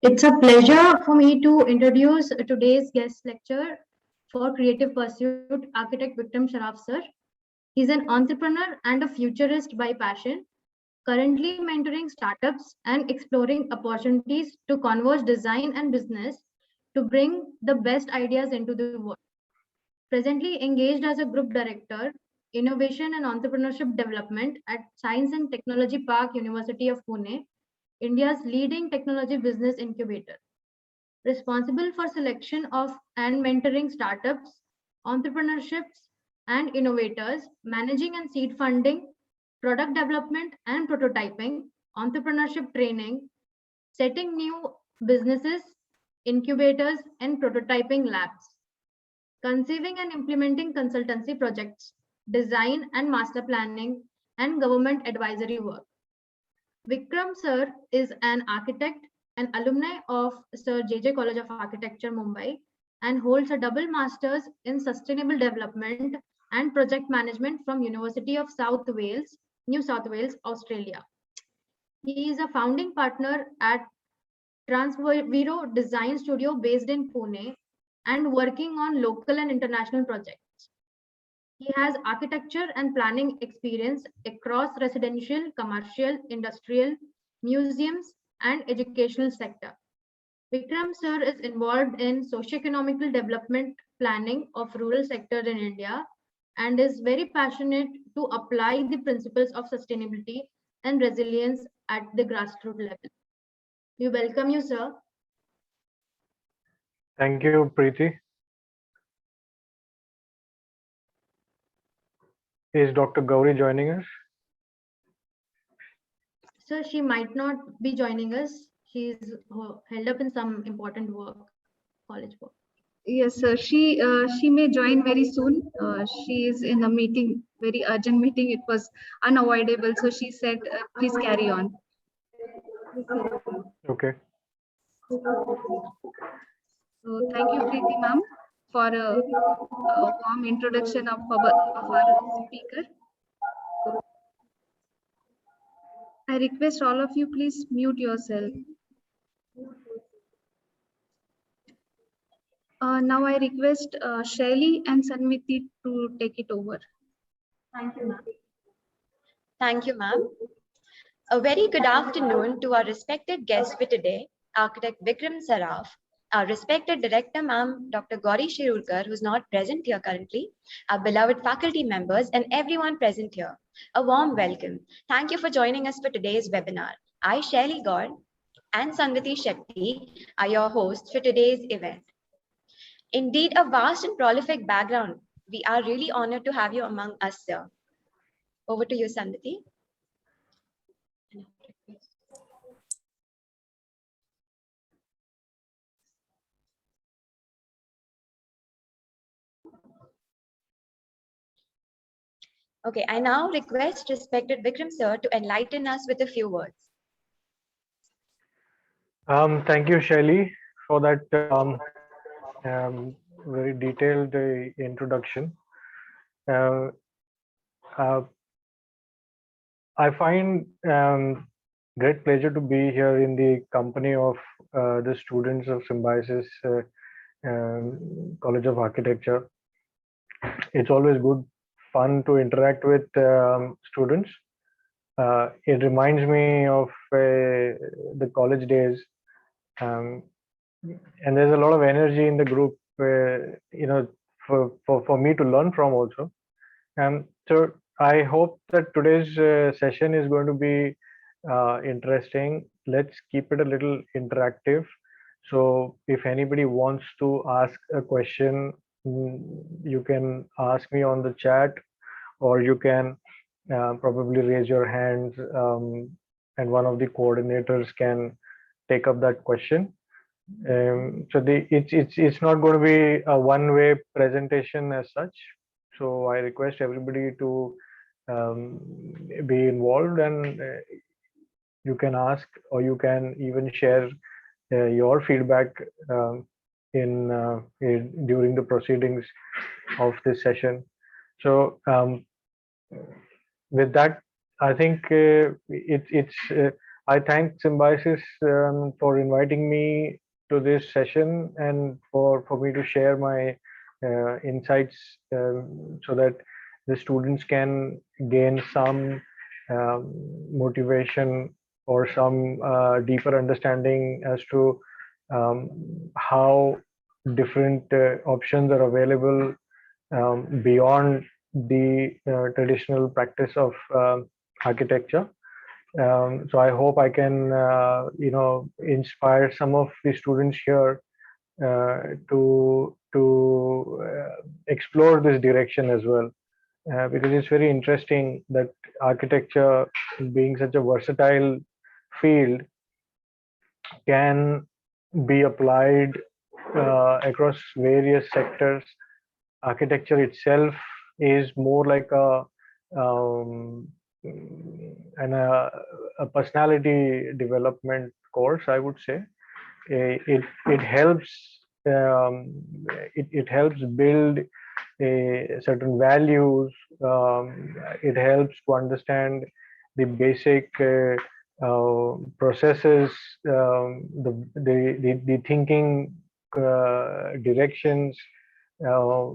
It's a pleasure for me to introduce today's guest lecture for Creative Pursuit, Architect Vikram Saraph sir. He's an entrepreneur and a futurist by passion, currently mentoring startups and exploring opportunities to converge design and business to bring the best ideas into the world. Presently engaged as a group director, innovation and entrepreneurship development at Science and Technology Park, University of Pune, India's leading technology business incubator. Responsible for selection of and mentoring startups, entrepreneurships, and innovators, managing and seed funding, product development and prototyping, entrepreneurship training, setting new businesses, incubators, and prototyping labs, conceiving and implementing consultancy projects, design and master planning, and government advisory work. Vikram sir is an architect, an alumni of Sir J.J. College of Architecture, Mumbai, and holds a double master's in sustainable development and project management from University of South Wales, New South Wales, Australia. He is a founding partner at Transviro Design Studio based in Pune and working on local and international projects. He has architecture and planning experience across residential, commercial, industrial, museums, and educational sector. Vikram sir is involved in socio-economical development planning of rural sector in India and is very passionate to apply the principles of sustainability and resilience at the grassroots level. We welcome you, sir. Thank you, Preeti. Is Dr. Gauri joining us? Sir, she might not be joining us. She's held up in some important work, college work. Yes, sir. She may join very soon. She is in a meeting, very urgent meeting. It was unavoidable, so she said, "Please carry on." Okay. So thank you, Preeti ma'am, for a warm introduction of our speaker. I request all of you, please mute yourself. Now I request Shaili and Sanmiti to take it over. Thank you, ma'am. Thank you, ma'am. A very good afternoon to our respected guest for today, Architect Vikram Saraph, our respected director, ma'am, Dr. Gauri Shirulkar, who's not present here currently, our beloved faculty members, and everyone present here. A warm welcome. Thank you for joining us for today's webinar. I, Shaili Gaur, and Sangati Shakti are your hosts for today's event. Indeed, a vast and prolific background. We are really honored to have you among us, sir. Over to you, Sangati. Okay, I now request respected Vikram sir to enlighten us with a few words. Thank you, Shaili, for that very detailed introduction. I find great pleasure to be here in the company of the students of Symbiosis College of Architecture. It's always good fun to interact with students. It reminds me of the college days, and there's a lot of energy in the group, for me to learn from also. So I hope that today's session is going to be interesting. Let's keep it a little interactive. So if anybody wants to ask a question, you can ask me on the chat, or you can probably raise your hands, and one of the coordinators can take up that question. So it's not going to be a one-way presentation as such. So I request everybody to be involved, and you can ask, or you can even share your feedback during the proceedings of this session. So with that, I think I thank Symbiosis for inviting me to this session and for me to share my insights so that the students can gain some motivation or some deeper understanding as to how different options are available beyond the traditional practice of architecture. So I hope I can, inspire some of the students here to explore this direction as well, because it's very interesting that architecture, being such a versatile field, can be applied across various sectors. Architecture itself is more like a personality development course, I would say. It helps it helps build certain values. It helps to understand the basic processes, the thinking directions, uh,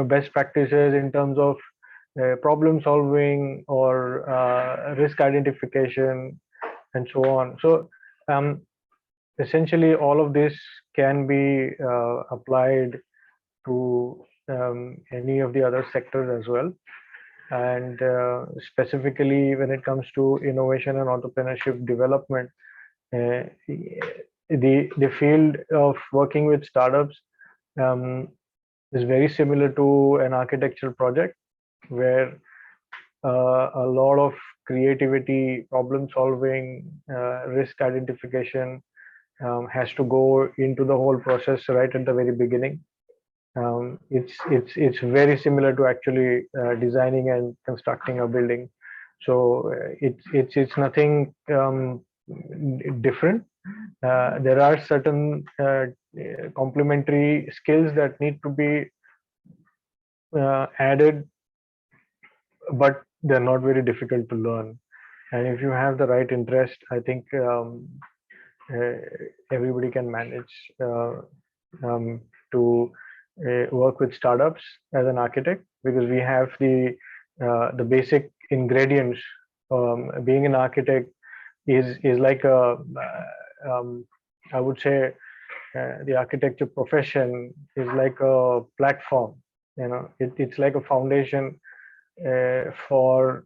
best practices in terms of problem solving or risk identification and so on. So essentially all of this can be applied to any of the other sectors as well. And specifically when it comes to innovation and entrepreneurship development, the field of working with startups is very similar to an architectural project where a lot of creativity, problem solving, risk identification has to go into the whole process right at the very beginning. It's very similar to actually designing and constructing a building. So it's nothing different. There are certain complementary skills that need to be added, but they're not very difficult to learn. And if you have the right interest, I think uh, everybody can manage to work with startups as an architect, because we have the basic ingredients. Being an architect is like a I would say the architecture profession is like a platform. It's like a foundation for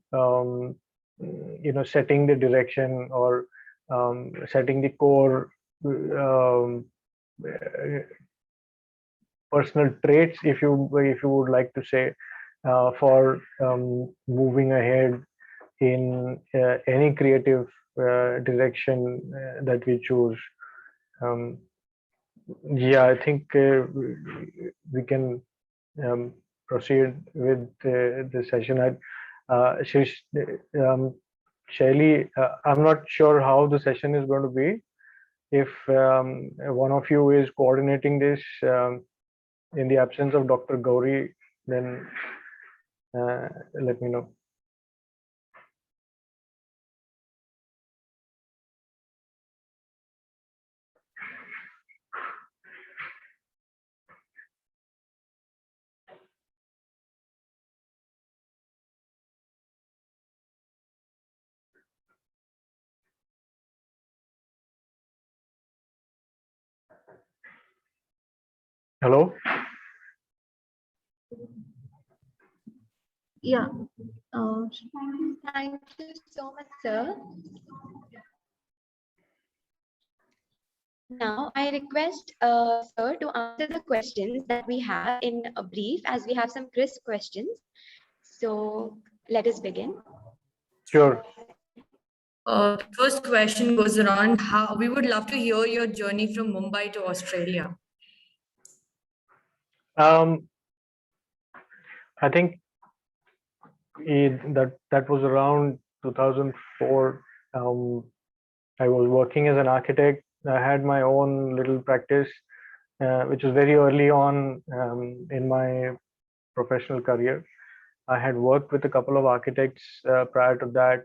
setting the direction or setting the core personal traits, if you would like to say, for moving ahead in any creative direction that we choose. Yeah, I think we can proceed with the session. Shaili, I'm not sure how the session is going to be. If one of you is coordinating this in the absence of Dr. Gauri, then let me know. Hello? Yeah. Thank you so much, sir. Now, I request sir to answer the questions that we have in a brief, as we have some crisp questions. So let us begin. Sure. The first question goes around how we would love to hear your journey from Mumbai to Australia. I think that was around 2004. I was working as an architect. I had my own little practice, which was very early on in my professional career. I had worked with a couple of architects prior to that.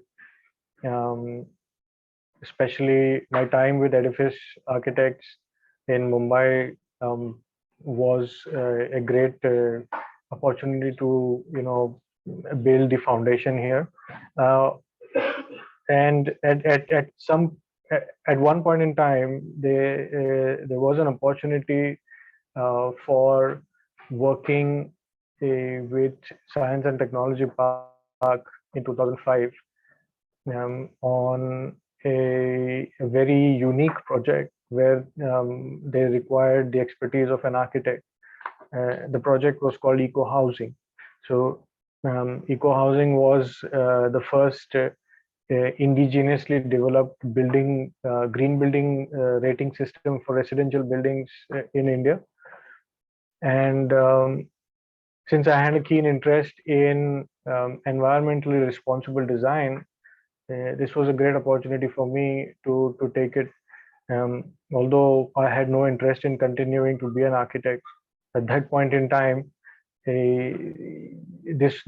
especially my time with Edifice Architects in Mumbai was a great opportunity to build the foundation here. Uh, and at one point in time, there was an opportunity for working with Science and Technology Park in 2005 on a very unique project where they required the expertise of an architect. The project was called Eco Housing. So Eco Housing was the first indigenously developed green building rating system for residential buildings in India. And since I had a keen interest in environmentally responsible design, this was a great opportunity for me to take it. Although I had no interest in continuing to be an architect at that point in time, this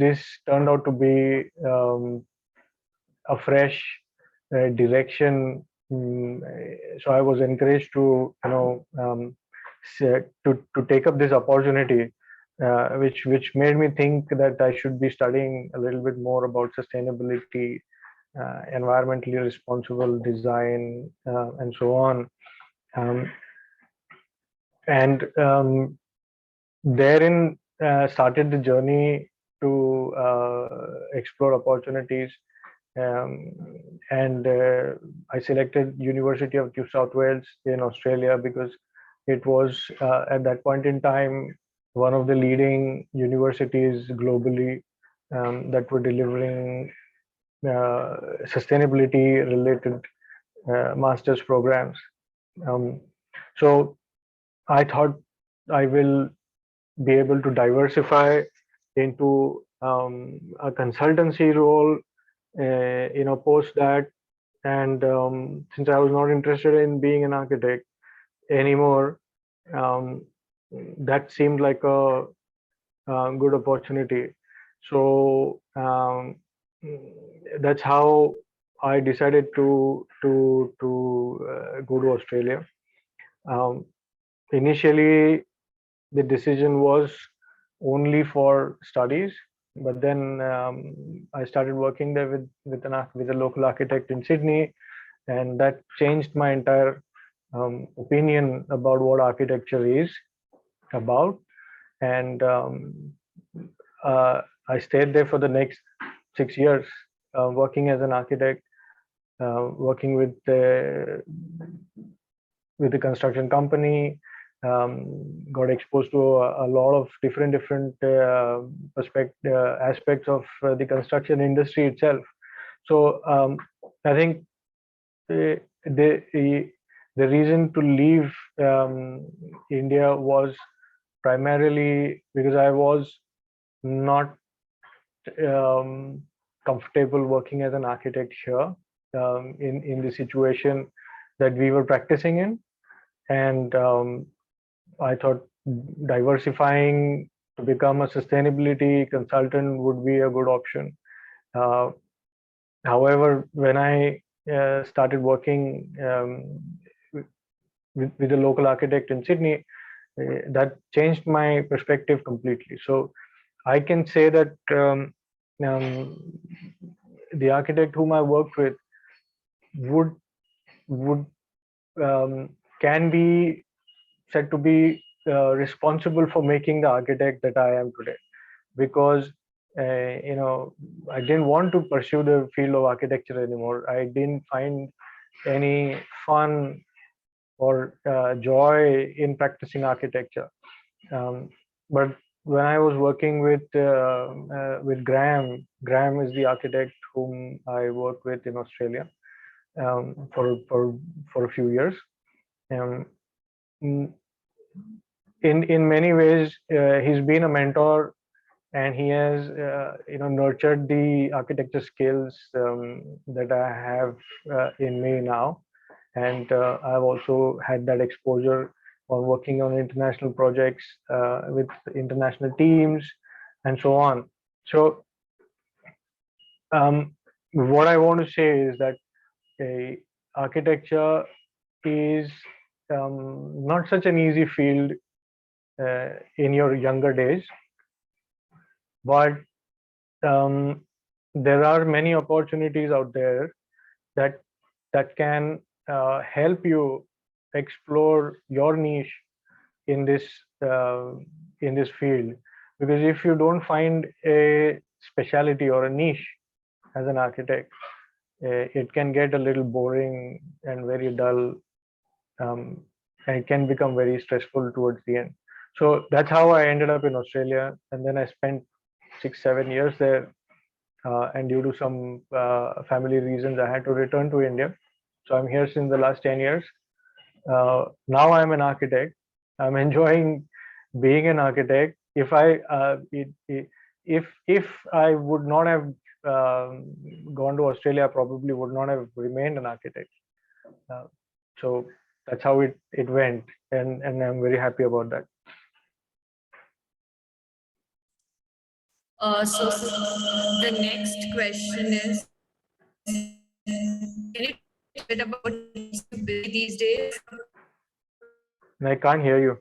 turned out to be a fresh direction. So I was encouraged to to take up this opportunity, which made me think that I should be studying a little bit more about sustainability, environmentally responsible design, and so on. And therein started the journey to explore opportunities. And I selected University of New South Wales in Australia because it was at that point in time one of the leading universities globally that were delivering sustainability related master's programs. So I thought I will be able to diversify into a consultancy role, post that. And since I was not interested in being an architect anymore, that seemed like a good opportunity. So that's how I decided to go to Australia. Initially, the decision was only for studies, but then I started working there with a local architect in Sydney, and that changed my entire opinion about what architecture is about. And I stayed there for the next 6 years, working as an architect, working with the construction company. Got exposed to a lot of different aspects of the construction industry itself. So I think the reason to leave India was primarily because I was not comfortable working as an architect here in the situation that we were practicing in. And I thought diversifying to become a sustainability consultant would be a good option. However, when I started working with a local architect in Sydney, that changed my perspective completely. So I can say that the architect whom I worked with would can be said to be responsible for making the architect that I am today, because I didn't want to pursue the field of architecture anymore. I didn't find any fun or joy in practicing architecture. But when I was working with Graham is the architect whom I worked with in Australia for a few years. In many ways, he's been a mentor, and he has nurtured the architecture skills that I have in me now. And I've also had that exposure on working on international projects with international teams and so on. So what I want to say is that architecture is not such an easy field in your younger days, but there are many opportunities out there that can help you explore your niche in this field. Because if you don't find a specialty or a niche as an architect, it can get a little boring and very dull, and it can become very stressful towards the end. So that's how I ended up in Australia, and then I spent 6-7 years there, and due to some family reasons I had to return to India. So I'm here since the last 10 years. Now I'm an architect. I'm enjoying being an architect. If I would not have gone to Australia, I probably would not have remained an architect. So that's how it went, and I'm very happy about that. So the next question is, can you tell a bit about what keeps you busy these days? I can't hear you.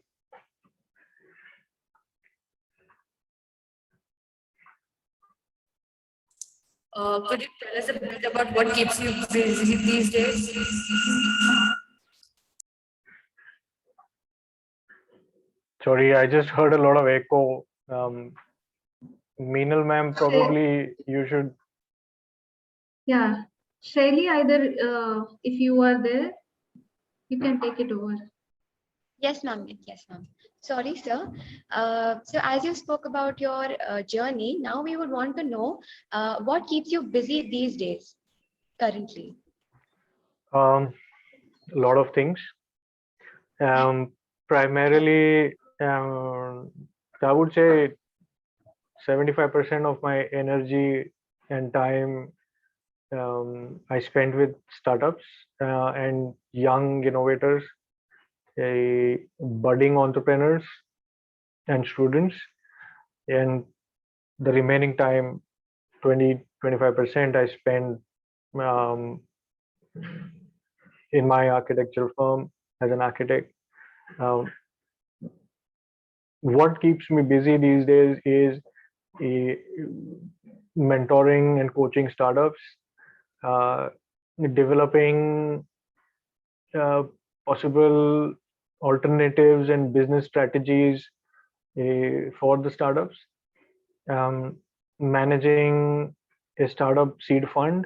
Could you tell us a bit about what keeps you busy these days? Sorry, I just heard a lot of echo. Meenal ma'am, probably you should. Yeah, Shaili, either if you are there, you can take it over. Yes, ma'am. Yes, ma'am. Sorry, sir. So as you spoke about your journey, now we would want to know what keeps you busy these days, currently. A lot of things. Primarily, I would say 75% of my energy and time I spend with startups and young innovators, budding entrepreneurs and students, and the remaining time, 20-25%, I spend in my architectural firm as an architect. What keeps me busy these days is mentoring and coaching startups, developing possible alternatives and business strategies for the startups, managing a startup seed fund.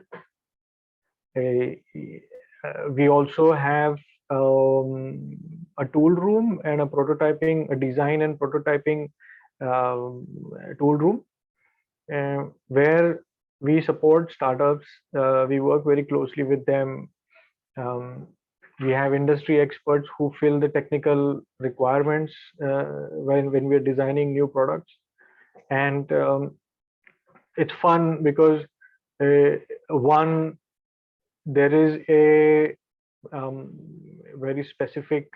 We also have a tool room and a design and prototyping tool room, where we support startups. We work very closely with them. We have industry experts who fill the technical requirements when we're designing new products, and it's fun because one, there is a very specific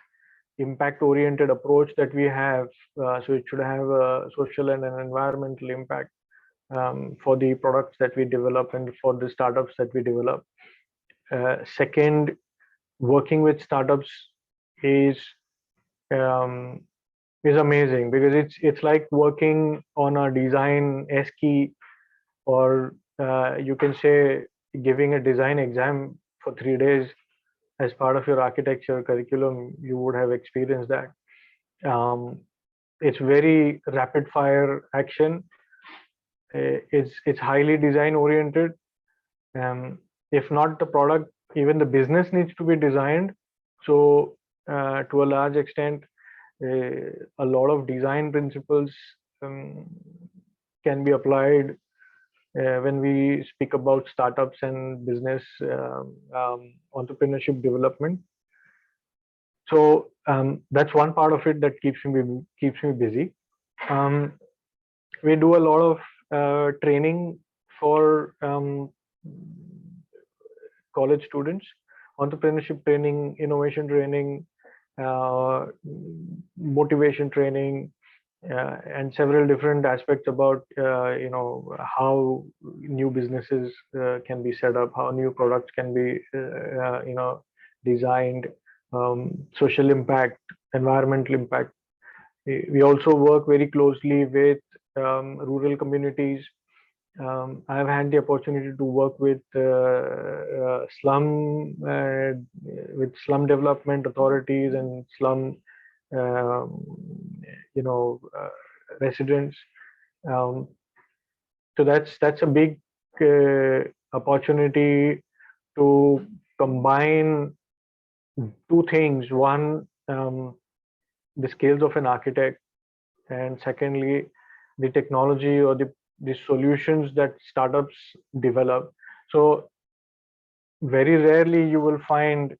impact-oriented approach that we have. So it should have a social and an environmental impact for the products that we develop and for the startups that we develop. Second, working with startups is amazing because it's like working on a design esky, or you can say giving a design exam for 3 days as part of your architecture curriculum. You would have experienced that. It's very rapid fire action. It's highly design oriented. If not the product, even the business needs to be designed. So to a large extent, a lot of design principles can be applied when we speak about startups and business entrepreneurship development. So that's one part of it that keeps me busy. We do a lot of training for college students, entrepreneurship training, innovation training, motivation training, and several different aspects about how new businesses can be set up, how new products can be designed, social impact, environmental impact. We also work very closely with rural communities. I've had the opportunity to work with slum development authorities and slum, um, residents. Um, so that's a big opportunity to combine two things. One, the skills of an architect, and secondly, the technology or the solutions that startups develop. So very rarely you will find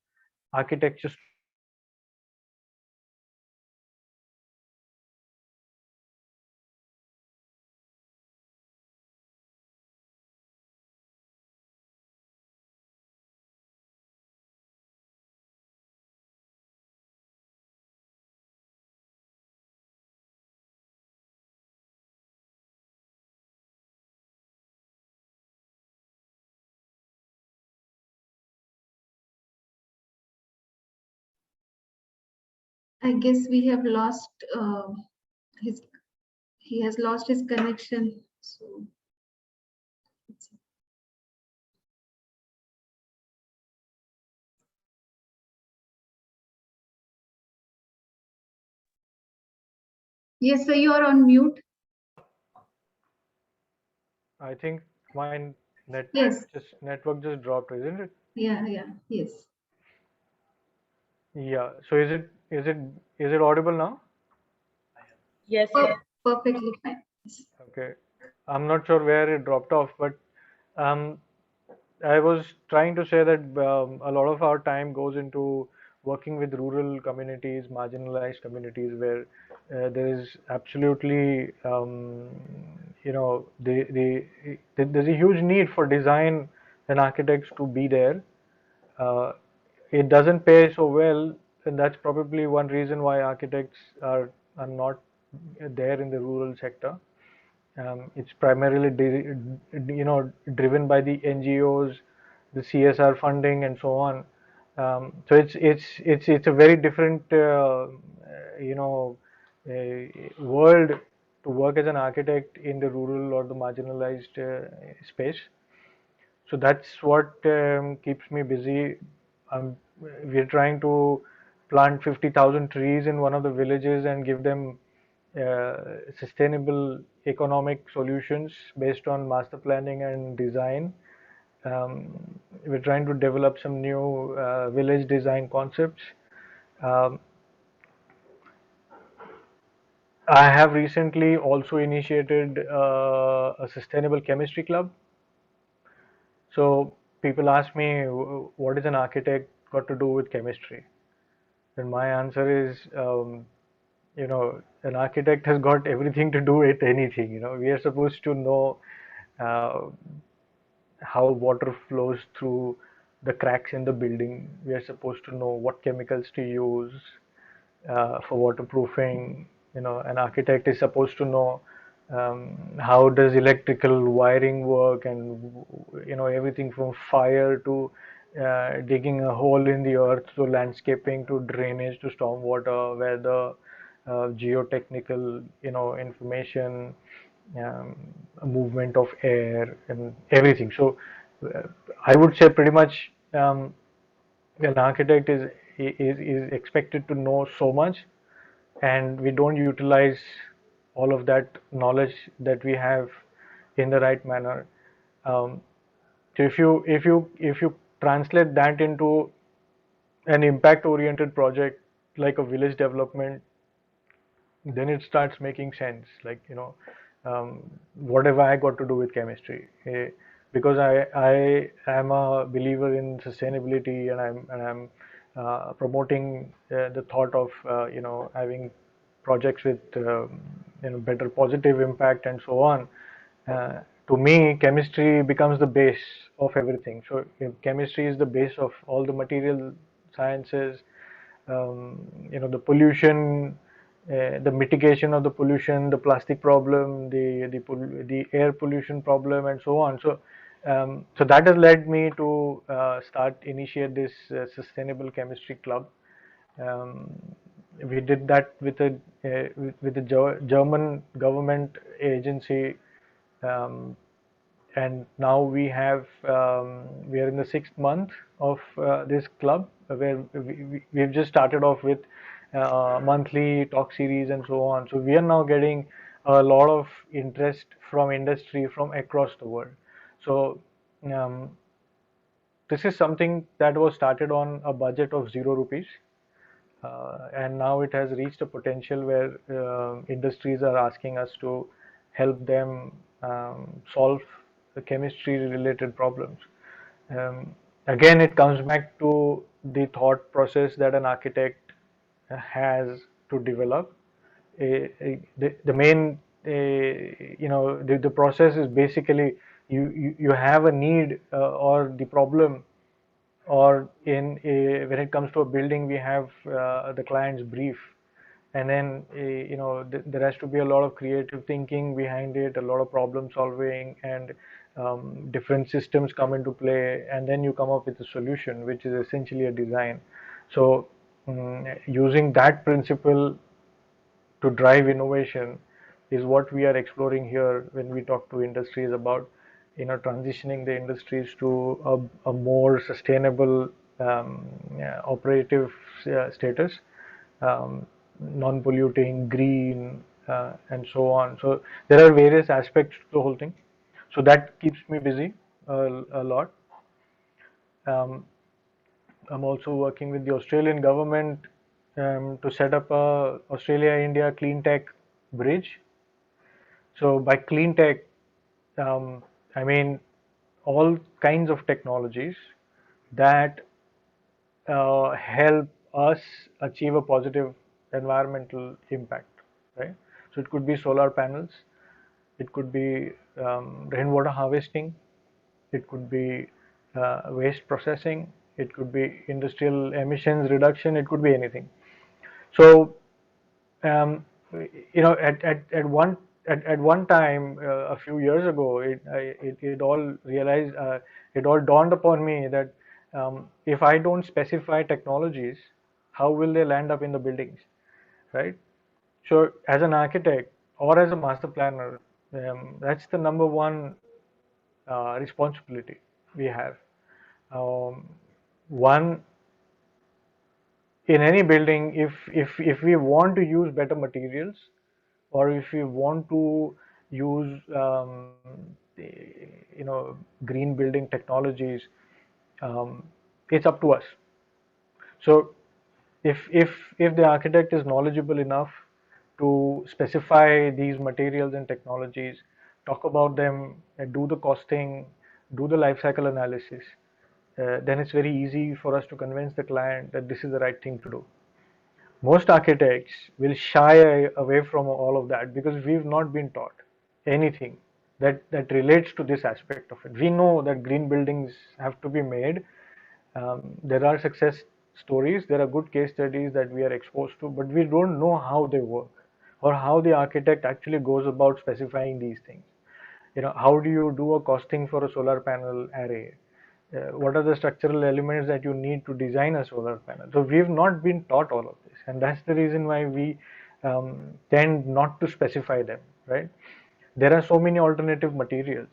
architecture students working with I guess we have lost his. He has lost his connection. So. Yes, sir, you are on mute. I think my Yes. network just dropped, isn't it? Yeah, yes. Yeah. So is it audible now? Yes, Per- sir. Perfectly fine. Okay. I'm not sure where it dropped off, but um, I was trying to say that a lot of our time goes into working with rural communities, marginalized communities, where there is absolutely, there's a huge need for design and architects to be there. Uh, it doesn't pay so well, and that's probably one reason why architects are not there in the rural sector. It's primarily driven by the NGOs, the CSR funding, and so on. So it's a very different you know world to work as an architect in the rural or the marginalized space. So that's what keeps me busy. We're trying to plant 50,000 trees in one of the villages and give them sustainable economic solutions based on master planning and design. We're trying to develop some new village design concepts. Um, I have recently also initiated a sustainable chemistry club. So people ask me, what is an architect got to do with chemistry? And my answer is, an architect has got everything to do with anything. We are supposed to know uh, how water flows through the cracks in the building. We are supposed to know what chemicals to use for waterproofing. An architect is supposed to know how does electrical wiring work, and everything from fire to digging a hole in the earth, to landscaping, to drainage, to stormwater, weather, geotechnical information, um, movement of air, and everything. So uh, I would say pretty much an architect is expected to know so much, and we don't utilize all of that knowledge that we have in the right manner. Um, so if you translate that into an impact oriented project like a village development, then it starts making sense. Like, what have I got to do with chemistry? Because I am a believer in sustainability, and I'm promoting the thought of having projects with better positive impact and so on. To me, chemistry becomes the base of everything. So if chemistry is the base of all the material sciences, the pollution the mitigation of the pollution, the plastic problem, the air pollution problem, and so on. So that has led me to initiate this sustainable chemistry club. Um, we did that with a German government agency, um, and now we are in the 6th month of this club, where we've just started off with monthly talk series and so on. So we are now getting a lot of interest from industry from across the world. So um, this is something that was started on a budget of 0 rupees, and now it has reached a potential where industries are asking us to help them solve the chemistry related problems. Again, it comes back to the thought process that an architect has to develop. The main, the process is basically you have a need or the problem, or when it comes to a building, we have the client's brief, and then there has to be a lot of creative thinking behind it, a lot of problem solving, and different systems come into play, and then you come up with a solution, which is essentially a design. So using that principle to drive innovation is what we are exploring here when we talk to industries about transitioning the industries to a more sustainable operative status, non-polluting, green, and so on. So there are various aspects to the whole thing. So that keeps me busy a lot. I'm also working with the Australian government to set up a Australia-India clean tech bridge. So by clean tech, I mean all kinds of technologies that help us achieve a positive environmental impact, right? So it could be solar panels, it could be rainwater harvesting, it could be waste processing, it could be industrial emissions reduction, it could be anything. So um, at one time a few years ago, it all realized it all dawned upon me that if I don't specify technologies, how will they land up in the buildings, right? So as an architect or as a master planner, that's the number one responsibility we have. Um, One, in any building, if we want to use better materials, or if we want to use green building technologies, it's up to us. So if the architect is knowledgeable enough to specify these materials and technologies, talk about them, do the costing, do the life cycle analysis, then it's very easy for us to convince the client that this is the right thing to do. Most architects will shy away from all of that because we've not been taught anything that relates to this aspect of it. We know that green buildings have to be made. There are success stories, there are good case studies that we are exposed to, but we don't know how they work or how the architect actually goes about specifying these things. How do you do a costing for a solar panel array? What are the structural elements that you need to design a solar panel? So we've not been taught all of this, and that's the reason why we tend not to specify them, right? There are so many alternative materials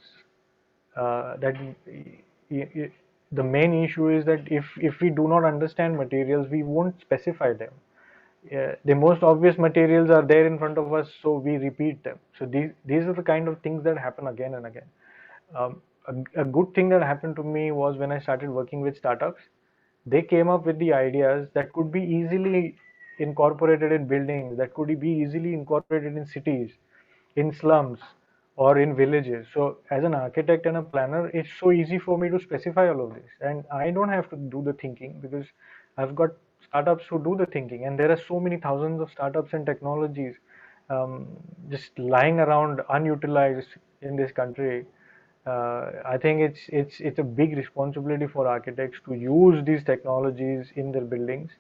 that the main issue is that if we do not understand materials, we won't specify them. The most obvious materials are there in front of us, so we repeat them. So these are the kind of things that happen again and again. A good thing that happened to me was when I started working with startups. They came up with the ideas that could be easily incorporated in buildings, that could be easily incorporated in cities, in slums, or in villages. So as an architect and a planner, it's so easy for me to specify all of this, and I don't have to do the thinking because I've got startups who do the thinking, and there are so many thousands of startups and technologies just lying around unutilized in this country. I think it's a big responsibility for architects to use these technologies in their buildings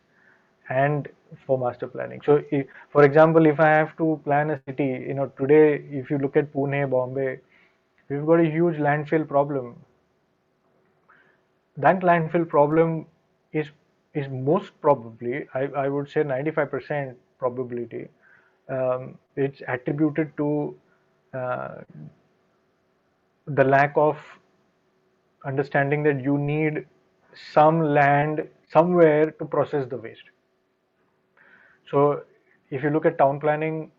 and for master planning. So, for example, if I have to plan a city, today, if you look at Pune, Bombay, we've got a huge landfill problem. That landfill problem is most probably, I would say 95% probability, it's attributed to uh, the lack of understanding that you need some land somewhere to process the waste. So if you look at town planning,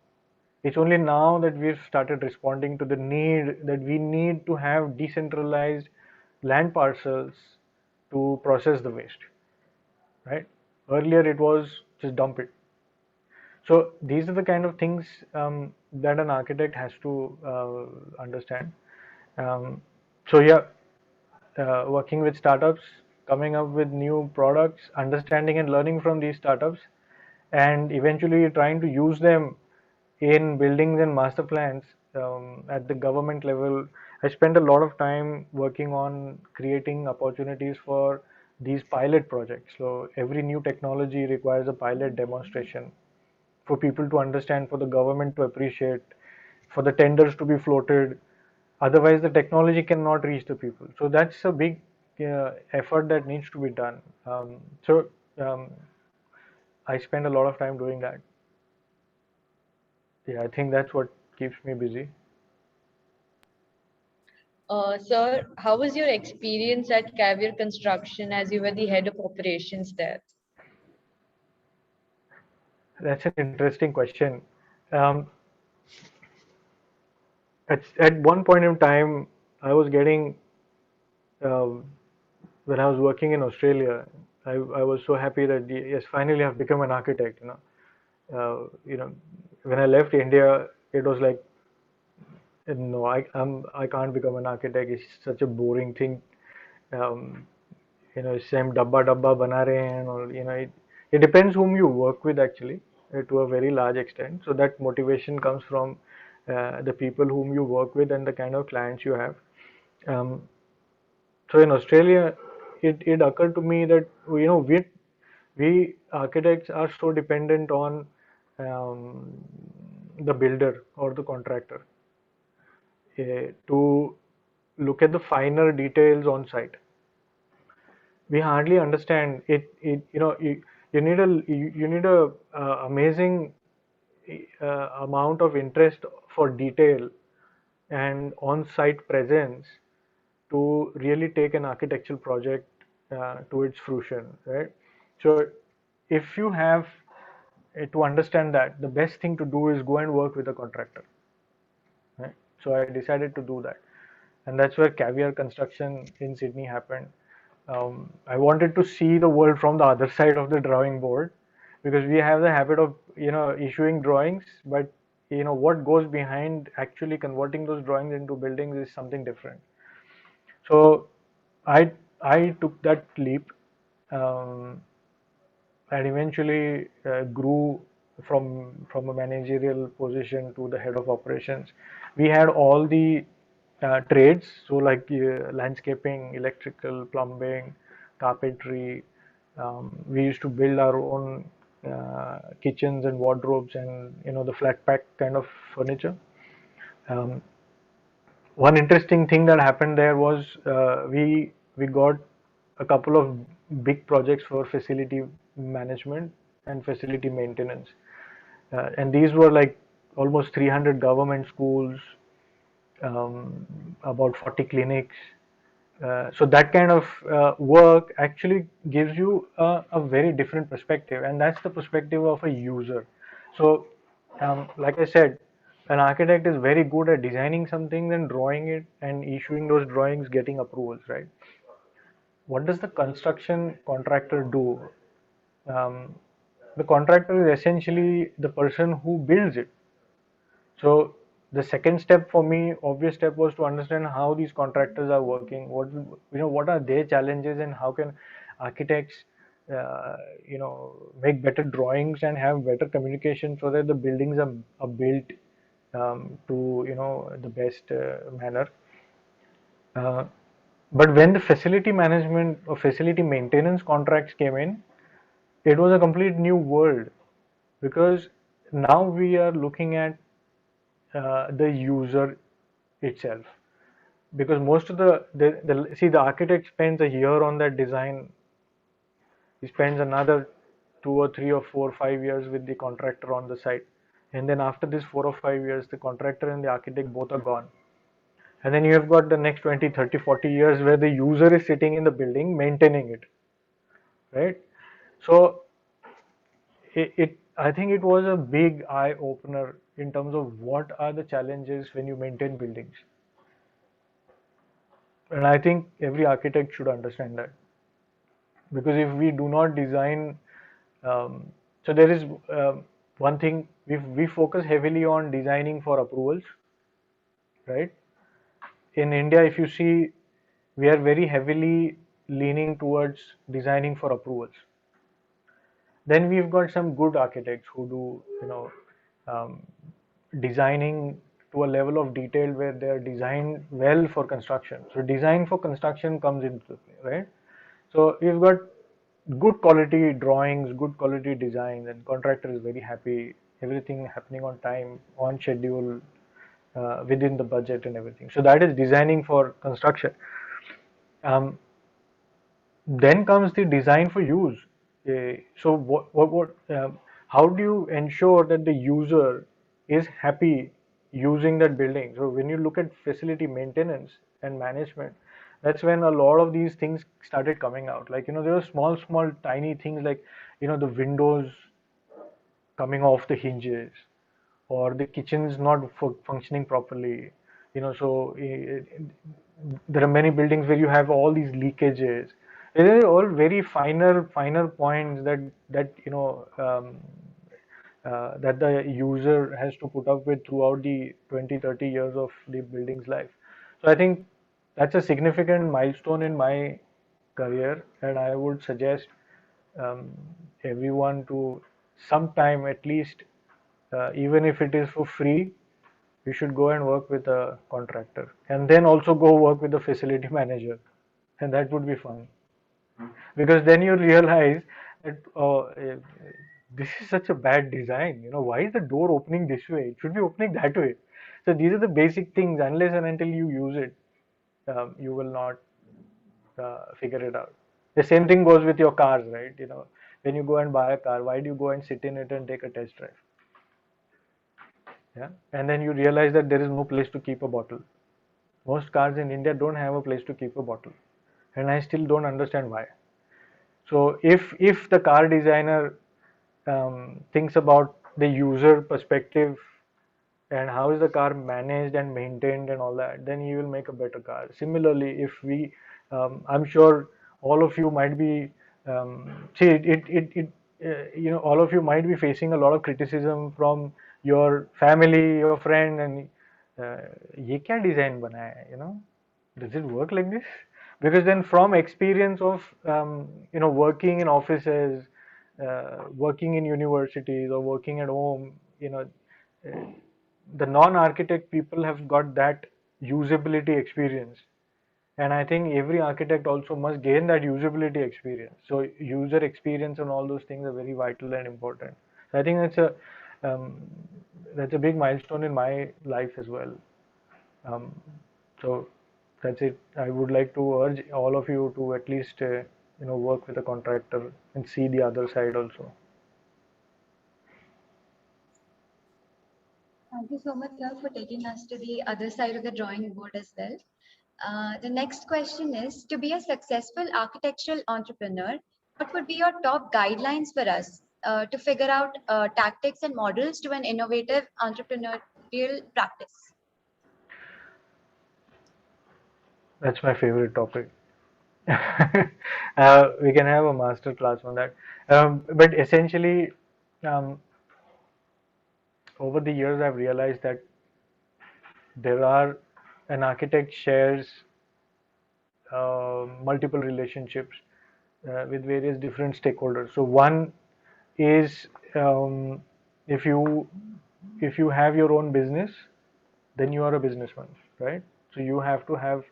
it's only now that we've started responding to the need that we need to have decentralized land parcels to process the waste, right? Earlier it was just dump it. So these are the kind of things that an architect has to understand. So yeah, working with startups, coming up with new products, understanding and learning from these startups, and eventually trying to use them in buildings and master plans at the government level. I spent a lot of time working on creating opportunities for these pilot projects. So every new technology requires a pilot demonstration for people to understand, for the government to appreciate, for the tenders to be floated. Otherwise, the technology cannot reach the people. So that's a big effort that needs to be done. So I spend a lot of time doing that. Yeah, I think that's what keeps me busy. Sir, how was your experience at Caviar Construction as you were the head of operations there? That's an interesting question. Um, at one point in time, I was getting um, when I was working in Australia, I was so happy that yes, finally I've become an architect. When I left India, it was like, no, I can't become an architect. It's such a boring thing. Um, same dabba dabba bana rahe hain, or it depends whom you work with actually, to a very large extent. So that motivation comes from the people whom you work with and the kind of clients you have. Um, so in Australia, it occurred to me that we architects are so dependent on um, the builder or the contractor to look at the finer details on site. We hardly understand it. You need a amazing amount of interest for detail and on-site presence to really take an architectural project to its fruition, right? So if you have to understand that, the best thing to do is go and work with a contractor, right? So I decided to do that, and that's where Caviar Construction in Sydney happened. I wanted to see the world from the other side of the drawing board, because we have the habit of issuing drawings, but what goes behind actually converting those drawings into buildings is something different. So I took that leap, um, and eventually grew from a managerial position to the head of operations. We had all the trades, so like landscaping, electrical, plumbing, carpentry. We used to build our own kitchens and wardrobes, and the flat pack kind of furniture. Um, One interesting thing that happened there was we got a couple of big projects for facility management and facility maintenance, and these were like almost 300 government schools, about 40 clinics. So that kind of work actually gives you a very different perspective, and that's the perspective of a user. So, like I said, an architect is very good at designing something, then drawing it and issuing those drawings, getting approvals, right? What does the construction contractor do? Um, the contractor is essentially the person who builds it. So the second step for me, obvious step, was to understand how these contractors are working. What are their challenges, and how can architects, make better drawings and have better communication so that the buildings are built to the best manner. Uh, but when the facility management or facility maintenance contracts came in, it was a complete new world. because now we are looking at the user itself, because most of the architect spends a year on that design. He spends another 2 or 3 or 4 or 5 years with the contractor on the site, and then after this 4 or 5 years the contractor and the architect both are gone, and then you have got the next 20, 30, 40 years where the user is sitting in the building maintaining it, right? So I think it was a big eye opener in terms of what are the challenges when you maintain buildings, and I think every architect should understand that, because if we do not design, so there is one thing, we focus heavily on designing for approvals, right? In India, if you see, we are very heavily leaning towards designing for approvals. Then we've got some good architects who do, um, designing to a level of detail where they are designed well for construction. So design for construction comes into play, right? So we've got good quality drawings, good quality designs, and contractor is very happy. Everything happening on time, on schedule, within the budget and everything. So that is designing for construction. Um, then comes the design for use. So how do you ensure that the user is happy using that building? So when you look at facility maintenance and management, that's when a lot of these things started coming out. Like, there are small, tiny things like, the windows coming off the hinges, or the kitchen is not functioning properly. So there are many buildings where you have all these leakages. They are all very finer points that the user has to put up with throughout the 20, 30 years of the building's life. So I think that's a significant milestone in my career, and I would suggest um, everyone to sometime, at least, even if it is for free, you should go and work with a contractor, and then also go work with the facility manager, and that would be fun, because then you realize that, this is such a bad design. Why is the door opening this way? It should be opening that way. So these are the basic things. Unless and until you use it, you will not figure it out. The same thing goes with your cars, right? When you go and buy a car, why do you go and sit in it and take a test drive? Yeah, and then you realize that there is no place to keep a bottle. Most cars in India don't have a place to keep a bottle, and I still don't understand why. So if the car designer thinks about the user perspective and how is the car managed and maintained and all that, then he will make a better car. Similarly, if we, I'm sure all of you might be, see all of you might be facing a lot of criticism from your family, your friend, and ये क्या design बना है, does it work like this? Because then from experience of working in offices, working in universities, or working at home, uh, the non-architect people have got that usability experience, and I think every architect also must gain that usability experience. So user experience and all those things are very vital and important. So I think um, that's a big milestone in my life as well. um, so that's it. I would like to urge all of you to at least work with a contractor and see the other side also. Thank you so much, sir, for taking us to the other side of the drawing board as well. The next question is, to be a successful architectural entrepreneur, what would be your top guidelines for us to figure out tactics and models to an innovative entrepreneurial practice? That's my favorite topic. We can have a master class on that. But essentially, um, over the years, I've realized that there are an architect shares multiple relationships with various different stakeholders. So one is, if you have your own business, then you are a businessman, right? So you have to have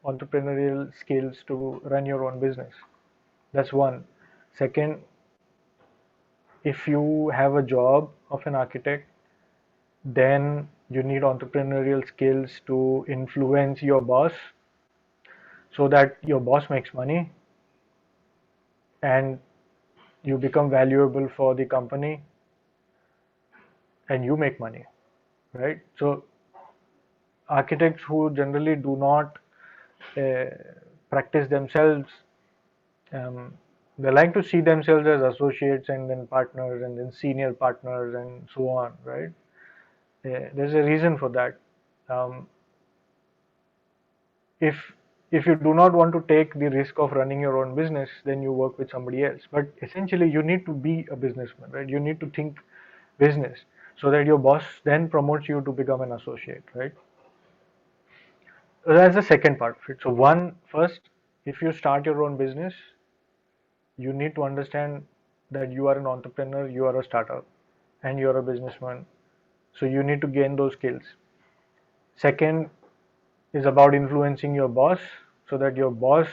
entrepreneurial skills to run your own business. That's one. Second, if you have a job of an architect, then you need entrepreneurial skills to influence your boss so that your boss makes money and you become valuable for the company and you make money, right? So architects who generally do not uh, practice themselves, um, they like to see themselves as associates and then partners and then senior partners and so on, right? There's a reason for that. Um, if if you do not want to take the risk of running your own business, then you work with somebody else. But essentially, you need to be a businessman, right? You need to think business so that your boss then promotes you to become an associate, right? So that's the second part of it. So one, first, if you start your own business, you need to understand that you are an entrepreneur, you are a startup, and you are a businessman. So you need to gain those skills. Second is about influencing your boss so that your boss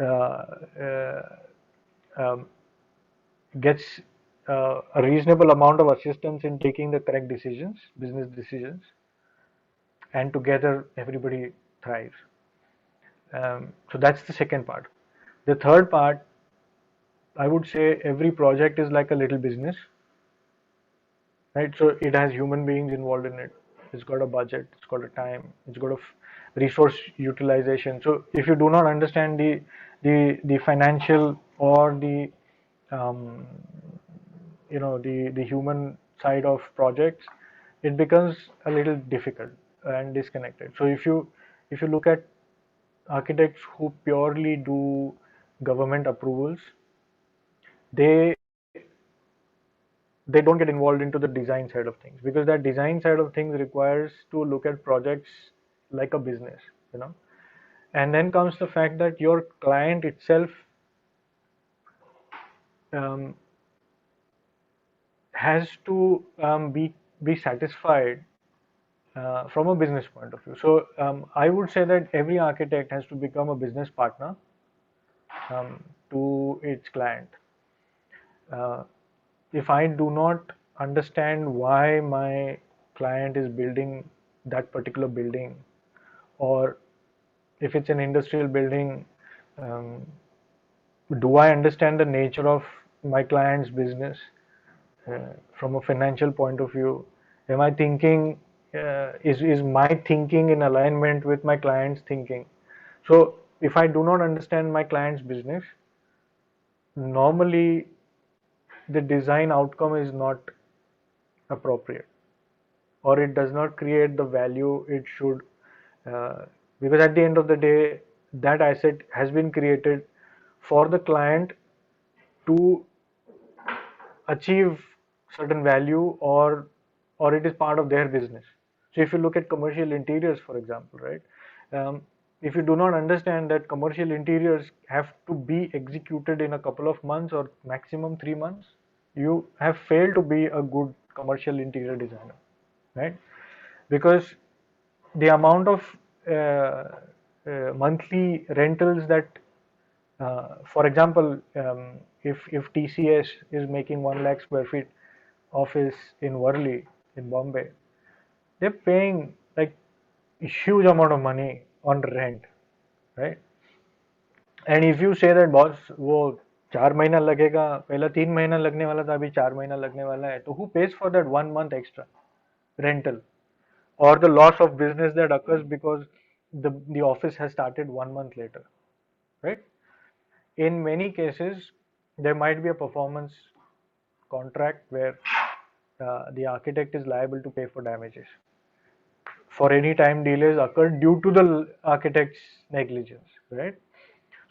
uh, uh, um, gets a reasonable amount of assistance in taking the correct decisions, business decisions, and together everybody thrives. So that's the second part. The third part, I would say every project is like a little business, right? So it has human beings involved in it. It's got a budget, it's got a time, it's got a resource utilization. So if you do not understand the financial or the um, the human side of projects, it becomes a little difficult and disconnected. So if you look at architects who purely do government approvals, they they don't get involved into the design side of things because that design side of things requires to look at projects like a business, you know. And then comes the fact that your client itself um, has to be satisfied from a business point of view. So I would say that every architect has to become a business partner to its client. Uh, if I do not understand why my client is building that particular building, or if it's an industrial building, um, do I understand the nature of my client's business from a financial point of view? Am I thinking, is my thinking in alignment with my client's thinking? So if I do not understand my client's business, normally the design outcome is not appropriate, or it does not create the value it should, because at the end of the day that asset has been created for the client to achieve certain value, or it is part of their business. So if you look at commercial interiors, for example, right, if you do not understand that commercial interiors have to be executed in a couple of months or maximum 3 months, you have failed to be a good commercial interior designer, right? Because the amount of monthly rentals that, for example, if TCS is making 1 lakh square feet office in Worli in Bombay, they're paying like a huge amount of money on rent, right? And if you say that boss, वो 4 महीना लगेगा, पहला 3 महीना लगने वाला था, अभी 4 महीना लगने वाला है, तो who pays for that 1 month extra rental, or the loss of business that occurs because the office has started 1 month later, right? In many cases, there might be a performance contract where the architect is liable to pay for damages for any time delays occurred due to the architect's negligence, right?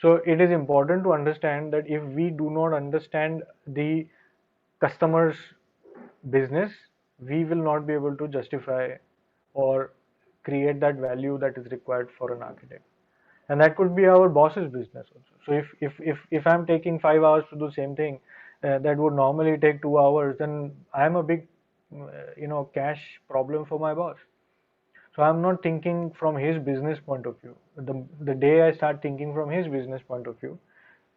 So it is important to understand that if we do not understand the customer's business, we will not be able to justify or create that value that is required for an architect. And that could be our boss's business also. So if I'm taking 5 hours to do same thing that would normally take 2 hours, then I'm a big cash problem for my boss. So I'm not thinking from his business point of view. The day I start thinking from his business point of view,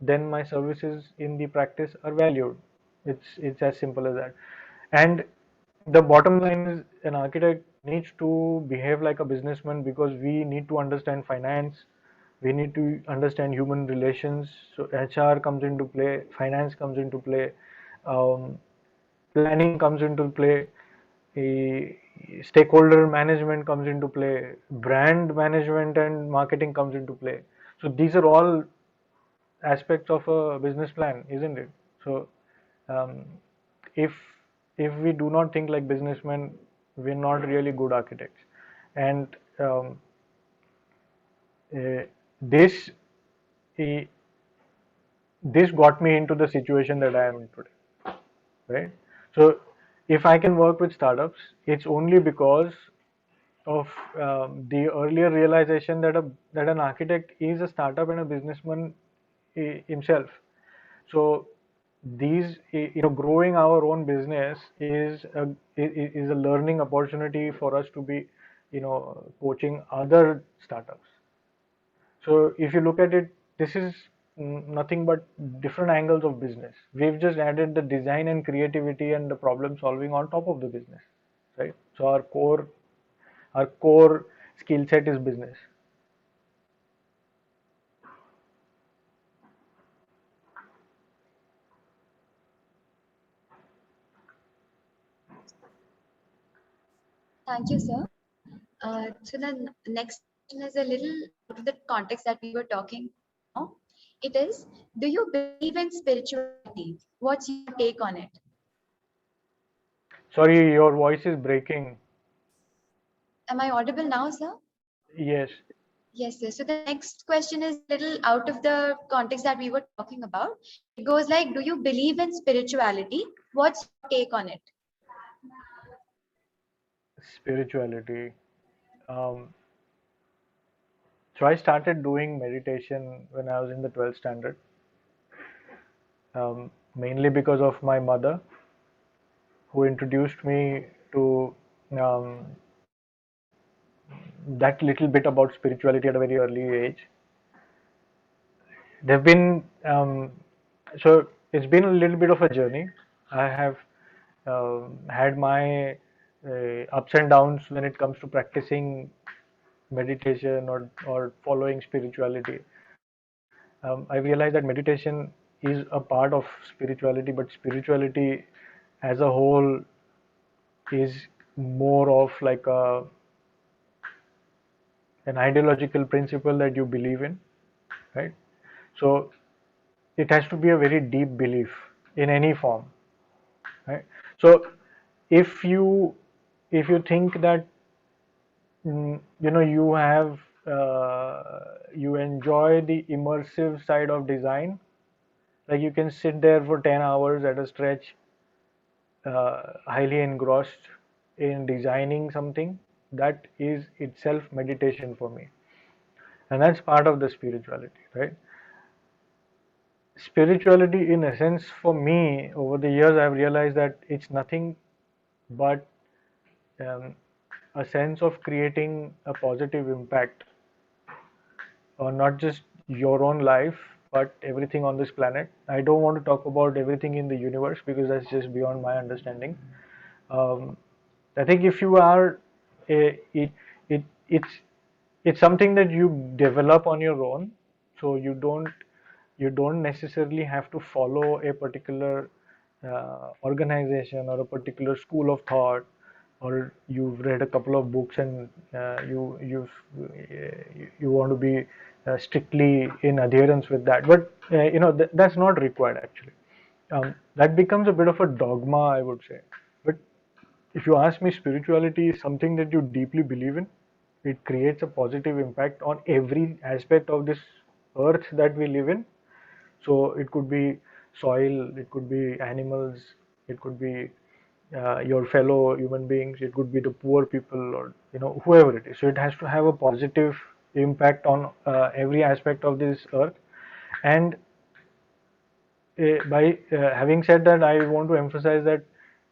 then my services in the practice are valued. It's as simple as that. And the bottom line is an architect needs to behave like a businessman, because we need to understand finance, we need to understand human relations. So HR comes into play, finance comes into play, um, planning comes into play, stakeholder management comes into play, brand management and marketing comes into play. So these are all aspects of a business plan, isn't it? So um, if we do not think like businessmen, we're not really good architects. And uh, this uh, this got me into the situation that I am in today, right? So if I can work with startups, it's only because of the earlier realization that an architect is a startup and a businessman himself. So these, growing our own business is a learning opportunity for us to be, coaching other startups. So if you look at it, this is nothing but different angles of business. We've just added the design and creativity and the problem solving on top of the business, right? So our core skill set is business. Thank you, sir. So the next question is a little out of the context that we were talking now. It is, do you believe in spirituality? What's your take on it? Sorry, your voice is breaking. Am I audible now, sir? Yes. Yes, sir. So the next question is a little out of the context that we were talking about. It goes like, do you believe in spirituality? What's your take on it? Spirituality. So I started doing meditation when I was in the 12th standard, mainly because of my mother, who introduced me to um, that little bit about spirituality at a very early age. There've been so it's been a little bit of a journey. I have had my ups and downs when it comes to practicing meditation or following spirituality. I realized that meditation is a part of spirituality, but spirituality as a whole is more of like an ideological principle that you believe in, right? So it has to be a very deep belief in any form, right? So if you think that you have you enjoy the immersive side of design, like you can sit there for 10 hours at a stretch, highly engrossed in designing something, that is itself meditation for me, and that's part of the spirituality, right? Spirituality, in essence, for me, over the years, I've realized that it's nothing but um, a sense of creating a positive impact on not just your own life, but everything on this planet. I don't want to talk about everything in the universe because that's just beyond my understanding. Um, I think if you are, it, it it's something that you develop on your own, so you don't necessarily have to follow a particular organization or a particular school of thought, or you've read a couple of books and you want to be strictly in adherence with that, but that's not required actually. That becomes a bit of a dogma, I would say. But if you ask me, spirituality is something that you deeply believe in. It creates a positive impact on every aspect of this earth that we live in. So it could be soil, it could be animals, it could be your fellow human beings, it could be the poor people, or whoever it is. So it has to have a positive impact on every aspect of this earth. And by having said that, I want to emphasize that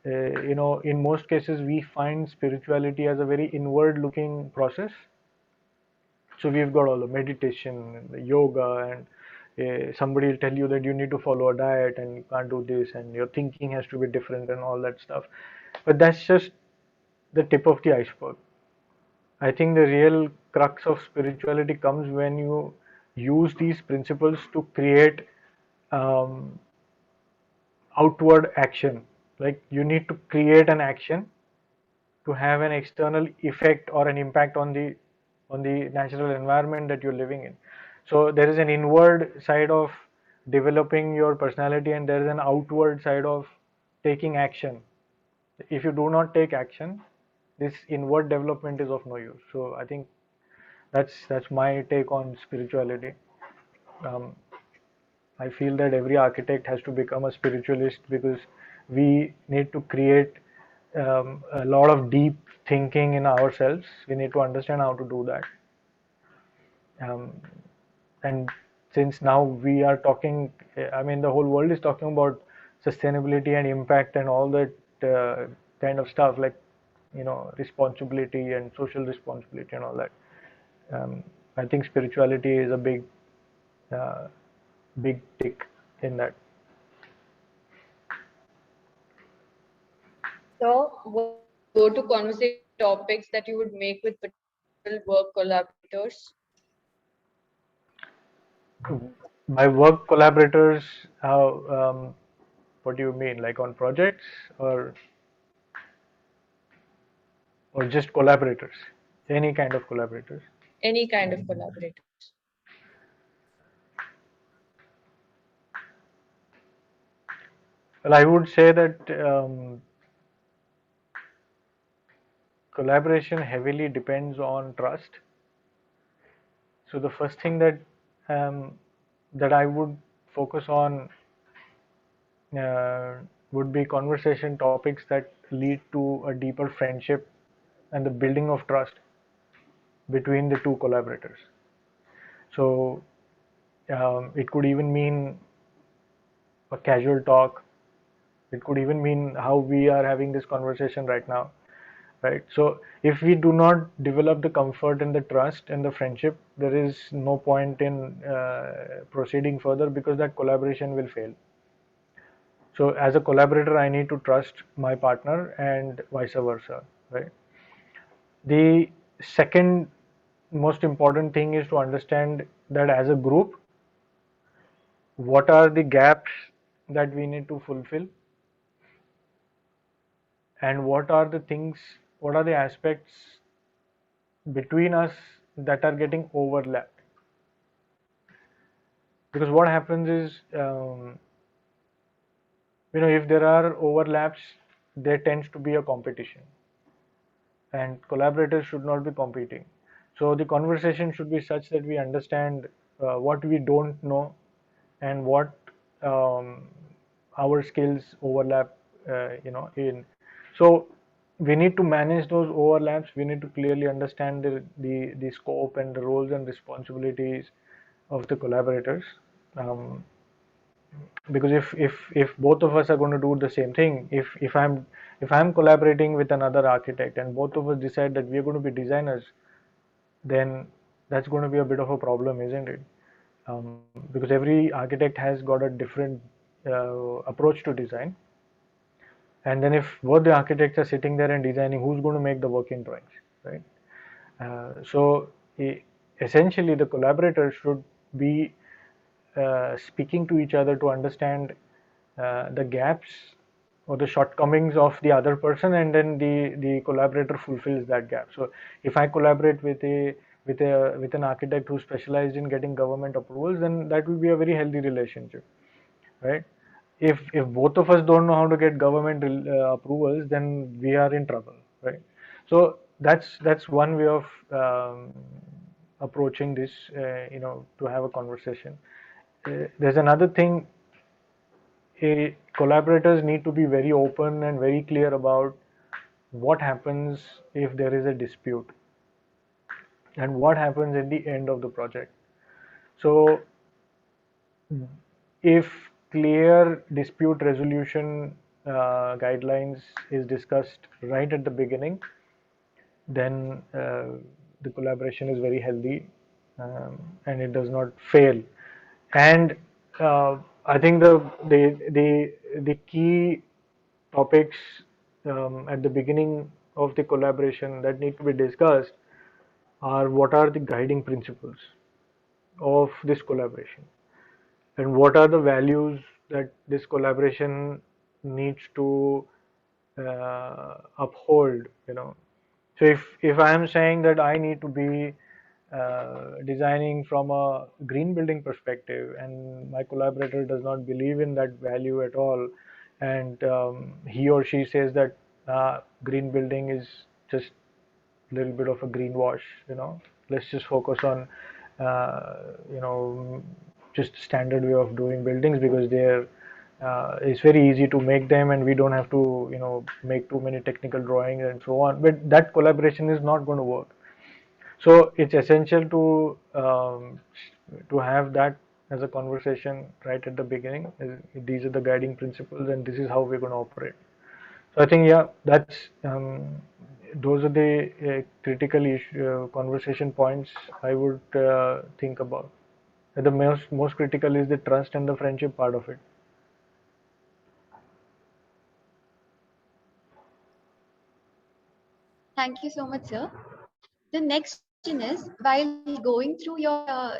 in most cases we find spirituality as a very inward looking process. So we've got all the meditation and the yoga and somebody will tell you that you need to follow a diet and you can't do this and your thinking has to be different and all that stuff. But that's just the tip of the iceberg. I think the real crux of spirituality comes when you use these principles to create um, outward action. Like you need to create an action to have an external effect or an impact on the natural environment that you're living in. So there is an inward side of developing your personality and there is an outward side of taking action. If you do not take action, this inward development is of no use. So I think that's my take on spirituality. um, I feel that every architect has to become a spiritualist because we need to create a lot of deep thinking in ourselves. We need to understand how to do that. Um, and since now we are talking, I mean, the whole world is talking about sustainability and impact and all that kind of stuff, like, responsibility and social responsibility and all that. I think spirituality is a uh, big tick in that. So, what go-to conversation topics that you would make with potential work collaborators? My work collaborators, how, what do you mean, like on projects or just collaborators? Any kind of collaborators? Any kind of collaborators. Well, I would say that collaboration heavily depends on trust. So the first thing um, that I would focus on would be conversation topics that lead to a deeper friendship and the building of trust between the two collaborators. So it could even mean a casual talk. It could even mean how we are having this conversation right now, right? So if we do not develop the comfort and the trust and the friendship, there is no point in proceeding further because that collaboration will fail. So as a collaborator, I need to trust my partner and vice versa, right? The second most important thing is to understand that as a group, what are the gaps that we need to fulfill and what are the aspects between us that are getting overlapped. Because what happens is, if there are overlaps, there tends to be a competition and collaborators should not be competing. So the conversation should be such that we understand what we don't know and what um, our skills overlap in. So we need to manage those overlaps. We need to clearly understand the scope and the roles and responsibilities of the collaborators. um, because if both of us are going to do the same thing, if I'm collaborating with another architect and both of us decide that we are going to be designers, then that's going to be a bit of a problem, isn't it? Because every architect has got a different approach to design. And then if both the architects are sitting there and designing, who's going to make the working drawings, right? So essentially the collaborators should be speaking to each other to understand the gaps or the shortcomings of the other person, and then the collaborator fulfills that gap. So if I collaborate with an architect who's specialized in getting government approvals, then that will be a very healthy relationship, right? If both of us don't know how to get government approvals, then we are in trouble, right? So that's one way of approaching this, to have a conversation. There's another thing. Collaborators need to be very open and very clear about what happens if there is a dispute and what happens at the end of the project. So if clear dispute resolution guidelines is discussed right at the beginning, then the collaboration is very healthy, and it does not fail. And I think the key topics at the beginning of the collaboration that need to be discussed are what are the guiding principles of this collaboration, and what are the values that this collaboration needs to uphold. So if I am saying that I need to be designing from a green building perspective, and my collaborator does not believe in that value at all, and he or she says that green building is just a little bit of a greenwash, let's just focus on just standard way of doing buildings, because they're it's very easy to make them, and we don't have to make too many technical drawings and so on. But that collaboration is not going to work. So it's essential to have that as a conversation right at the beginning. These are the guiding principles, and this is how we're going to operate. So I think, yeah, those are the critical conversation points I would think about. The most critical is the trust and the friendship part of it. Thank you so much, sir. The next question is, while going through your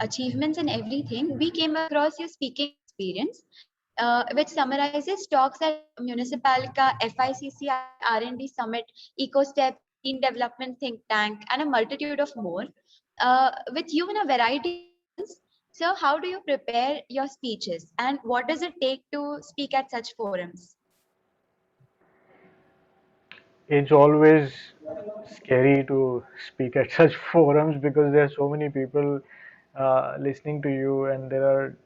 achievements and everything, we came across your speaking experience, which summarizes talks at Municipalca, FICC, R&D Summit, EcoStep, Green Development Think Tank, and a multitude of more, with you in a variety of roles. So how do you prepare your speeches, and what does it take to speak at such forums? It's always scary to speak at such forums, because there are so many people listening to you, and there are,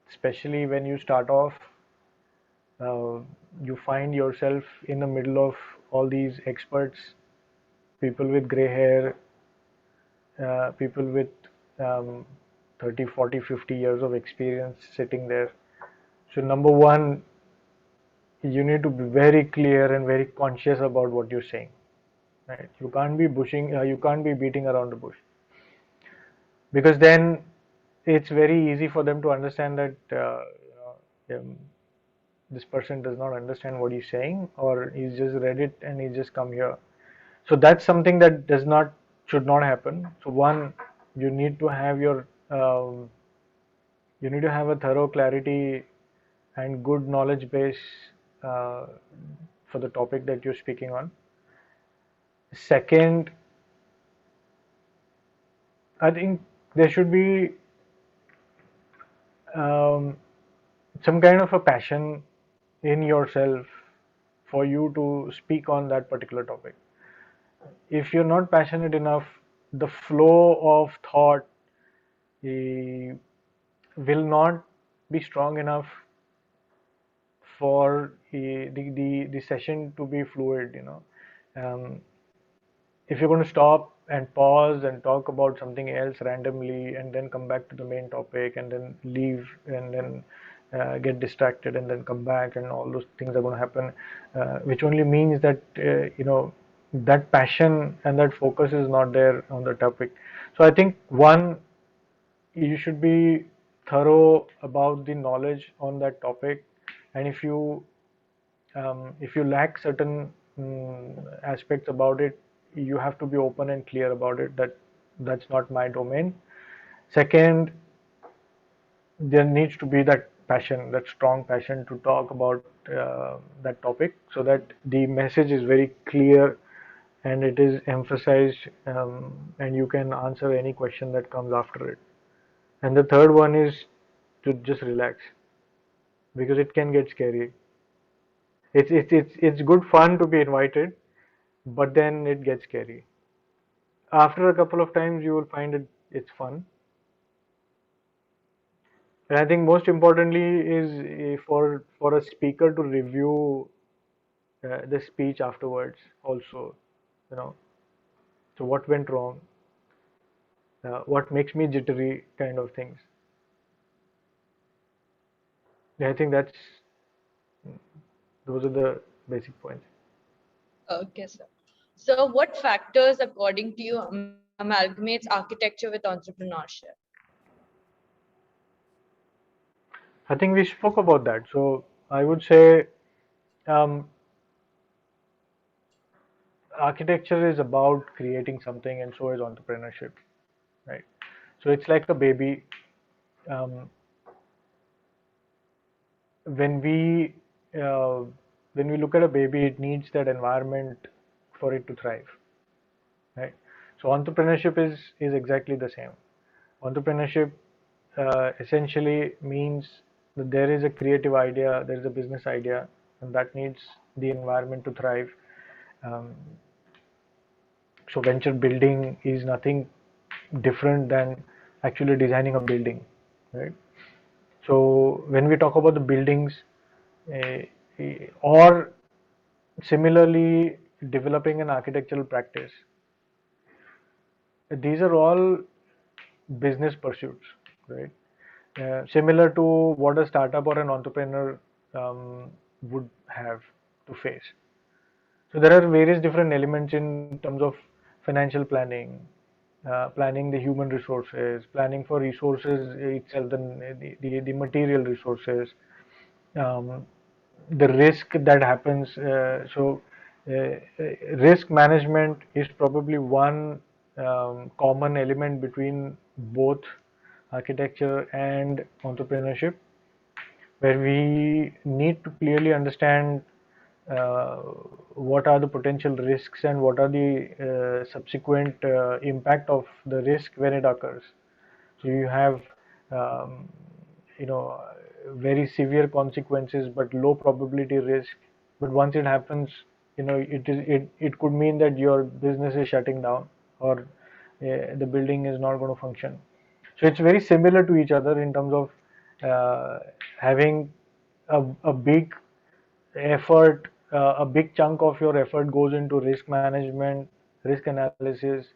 especially when you start off, uh, you find yourself in the middle of all these experts, people with gray hair, people with um, 30, 40, 50 years of experience sitting there. So number one, you need to be very clear and very conscious about what you're saying. Right? You can't be you can't be beating around the bush, because then it's very easy for them to understand that this person does not understand what he's saying, or he's just read it and he's just come here. So that's something that should not happen. So one, you need to have you need to have a thorough clarity and good knowledge base uh, for the topic that you're speaking on. Second, I think there should be um, some kind of a passion in yourself for you to speak on that particular topic. If you're not passionate enough, the flow of thought will not be strong enough for the session to be fluid. If you're going to stop and pause and talk about something else randomly, and then come back to the main topic, and then leave, and then get distracted, and then come back, and all those things are going to happen, which only means that that passion and that focus is not there on the topic. So I think, one, you should be thorough about the knowledge on that topic, and if you lack certain aspects about it, you have to be open and clear about it, that that's not my domain. Second, there needs to be that passion, that strong passion to talk about that topic, so that the message is very clear and it is emphasized, and you can answer any question that comes after it. And the third one is to just relax, because it can get scary. It's good fun to be invited, but then it gets scary. After a couple of times, you will find it's fun. And I think most importantly is for a speaker to review the speech afterwards also. You know, so what went wrong, what makes me jittery, kind of things. Yeah, I think those are the basic points. Okay, sir. So, what factors, according to you, amalgamates architecture with entrepreneurship? I think we spoke about that. So I would say um, architecture is about creating something, and so is entrepreneurship, right? So it's like a baby. Um, when we uh, when we look at a baby, it needs that environment for it to thrive, right? So entrepreneurship is exactly the same. Entrepreneurship essentially means that there is a creative idea, there is a business idea, and that needs the environment to thrive. Um, so venture building is nothing different than actually designing a building, right? So when we talk about the buildings, or similarly developing an architectural practice, these are all business pursuits, right? Similar to what a startup or an entrepreneur would have to face. So there are various different elements in terms of financial planning, planning the human resources, planning for resources itself, the material resources, um, the risk that happens. Risk management is probably one common element between both architecture and entrepreneurship, where we need to clearly understand uh, what are the potential risks and what are the subsequent impact of the risk when it occurs. So you have um, very severe consequences but low probability risk, but once it happens, it could mean that your business is shutting down, or the building is not going to function. So it's very similar to each other in terms of having a big effort, a big chunk of your effort goes into risk management, risk analysis,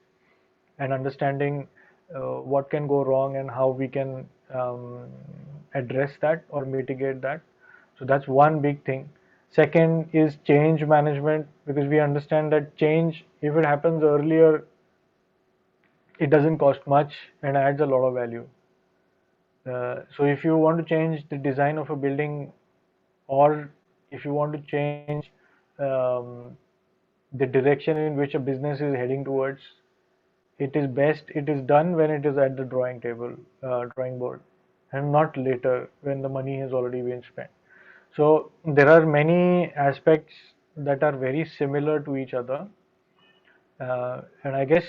and understanding what can go wrong and how we can address that or mitigate that. So that's one big thing. Second is change management, because we understand that change, if it happens earlier, it doesn't cost much and adds a lot of value. So if you want to change the design of a building, or if you want to change um, the direction in which a business is heading towards, it is done when it is at the drawing board, and not later when the money has already been spent. So there are many aspects that are very similar to each other, and I guess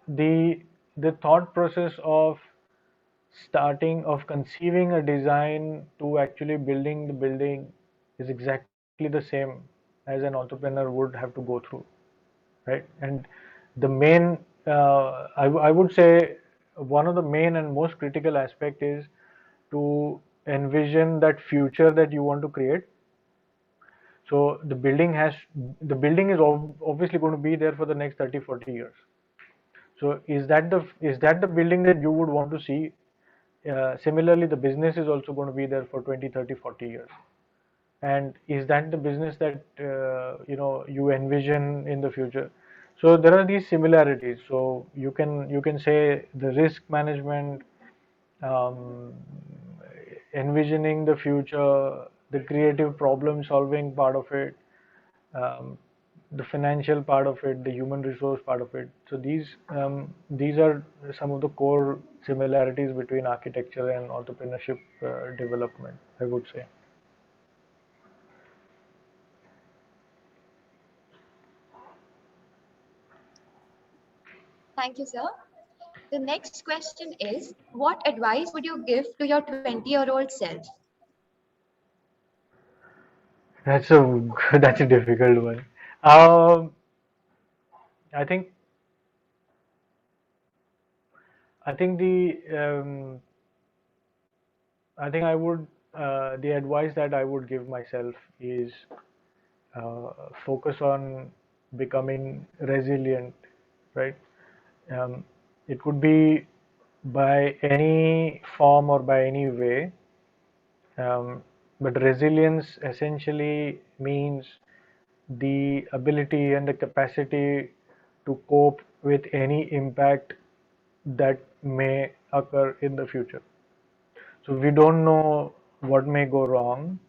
the the thought process of conceiving a design to actually building the building is exactly the same as an entrepreneur would have to go through, right? And the main, I would say, one of the main and most critical aspect is to envision that future that you want to create. So the building is obviously going to be there for the next 30-40 years. So is that the building that you would want to see? Similarly, the business is also going to be there for 20, 30, 40 years. And is that the business that you envision in the future? So there are these similarities. So you can say the risk management, um, envisioning the future, the creative problem solving part of it, um, the financial part of it, the human resource part of it. So these are some of the core similarities between architecture and entrepreneurship development, I would say. Thank you, sir. The next question is, what advice would you give to your 20-year-old self? That's a difficult one. Um, I think I think I would the advice that I would give myself is focus on becoming resilient, right? Um, it could be by any form or by any way, but resilience essentially means the ability and the capacity to cope with any impact that may occur in the future. So we don't know what may go wrong.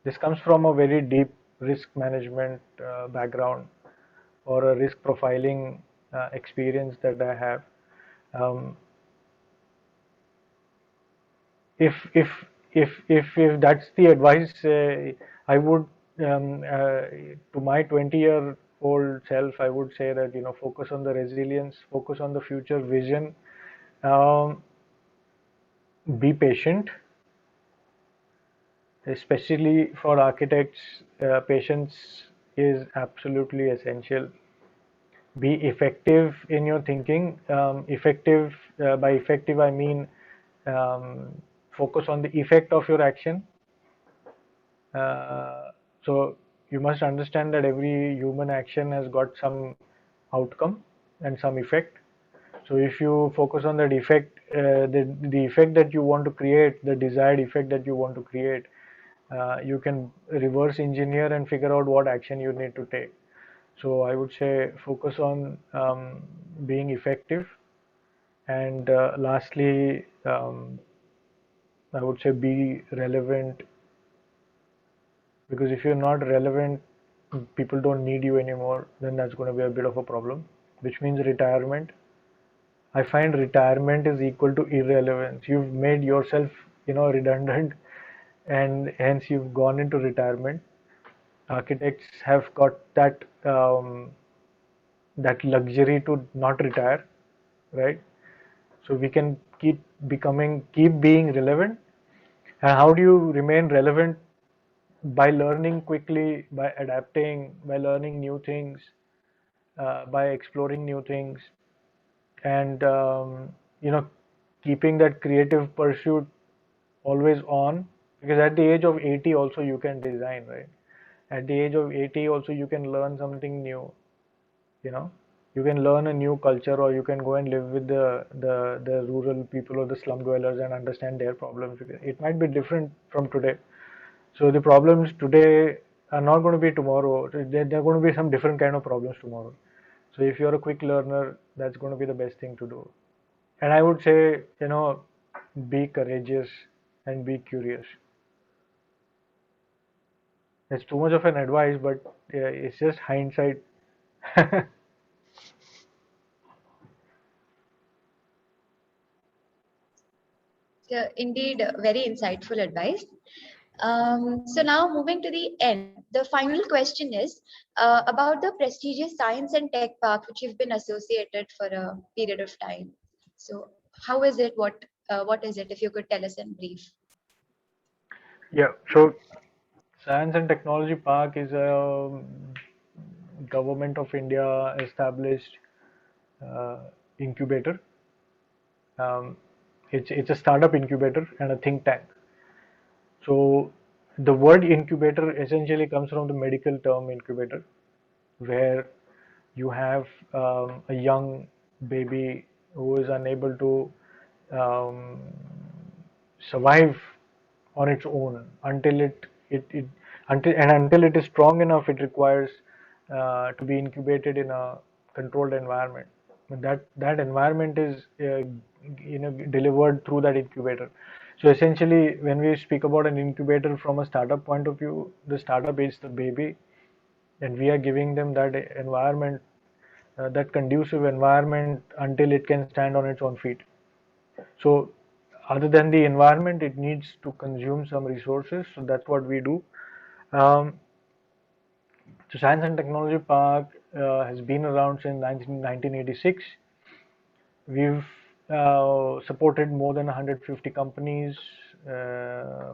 This comes from a very deep risk management background or a risk profiling experience that I have. Um, if that's the advice I would to my 20-year-old self, I would say that focus on the resilience, focus on the future vision, um, be patient, especially for architects. Patience is absolutely essential. Be effective in your thinking. Effective, by effective I mean um, focus on the effect of your action. So you must understand that every human action has got some outcome and some effect. So if you focus on that effect, the effect that you want to create, the desired effect that you want to create, you can reverse engineer and figure out what action you need to take. So I would say focus on being effective, and lastly, I would say be relevant, because if you're not relevant, people don't need you anymore, then that's going to be a bit of a problem, which means retirement. I find retirement is equal to irrelevance. You've made yourself redundant, and hence you've gone into retirement. Architects have got that luxury to not retire, right? So we can keep being relevant. And how do you remain relevant? By learning quickly, by adapting, by learning new things, by exploring new things, and keeping that creative pursuit always on. Because at the age of 80 also you can design, right? At the age of 80 also you can learn something new. you know you can learn a new culture, or you can go and live with the rural people or the slum dwellers and understand their problems. It might be different from today. So the problems today are not going to be tomorrow. They're going to be some different kind of problems tomorrow. So if you're a quick learner, that's going to be the best thing to do. And I would say, be courageous and be curious. It's too much of an advice, but it's just hindsight. Indeed, very insightful advice. So now moving to the end, the final question is about the prestigious Science and Tech Park, which you've been associated for a period of time. So how is it? What is it? If you could tell us in brief. Yeah, so Science and Technology Park is a government of India established uh, incubator. Um, it's a startup incubator and a think tank. So the word incubator essentially comes from the medical term incubator, where you have a young baby who is unable to um, survive on its own until it is strong enough. It requires to be incubated in a controlled environment. But that environment is delivered through that incubator. So essentially, when we speak about an incubator from a startup point of view, the startup is the baby, and we are giving them that environment, that conducive environment, until it can stand on its own feet. So other than the environment, it needs to consume some resources. So that's what we do. Um, so Science and Technology Park has been around since 1986. We've supported more than 150 companies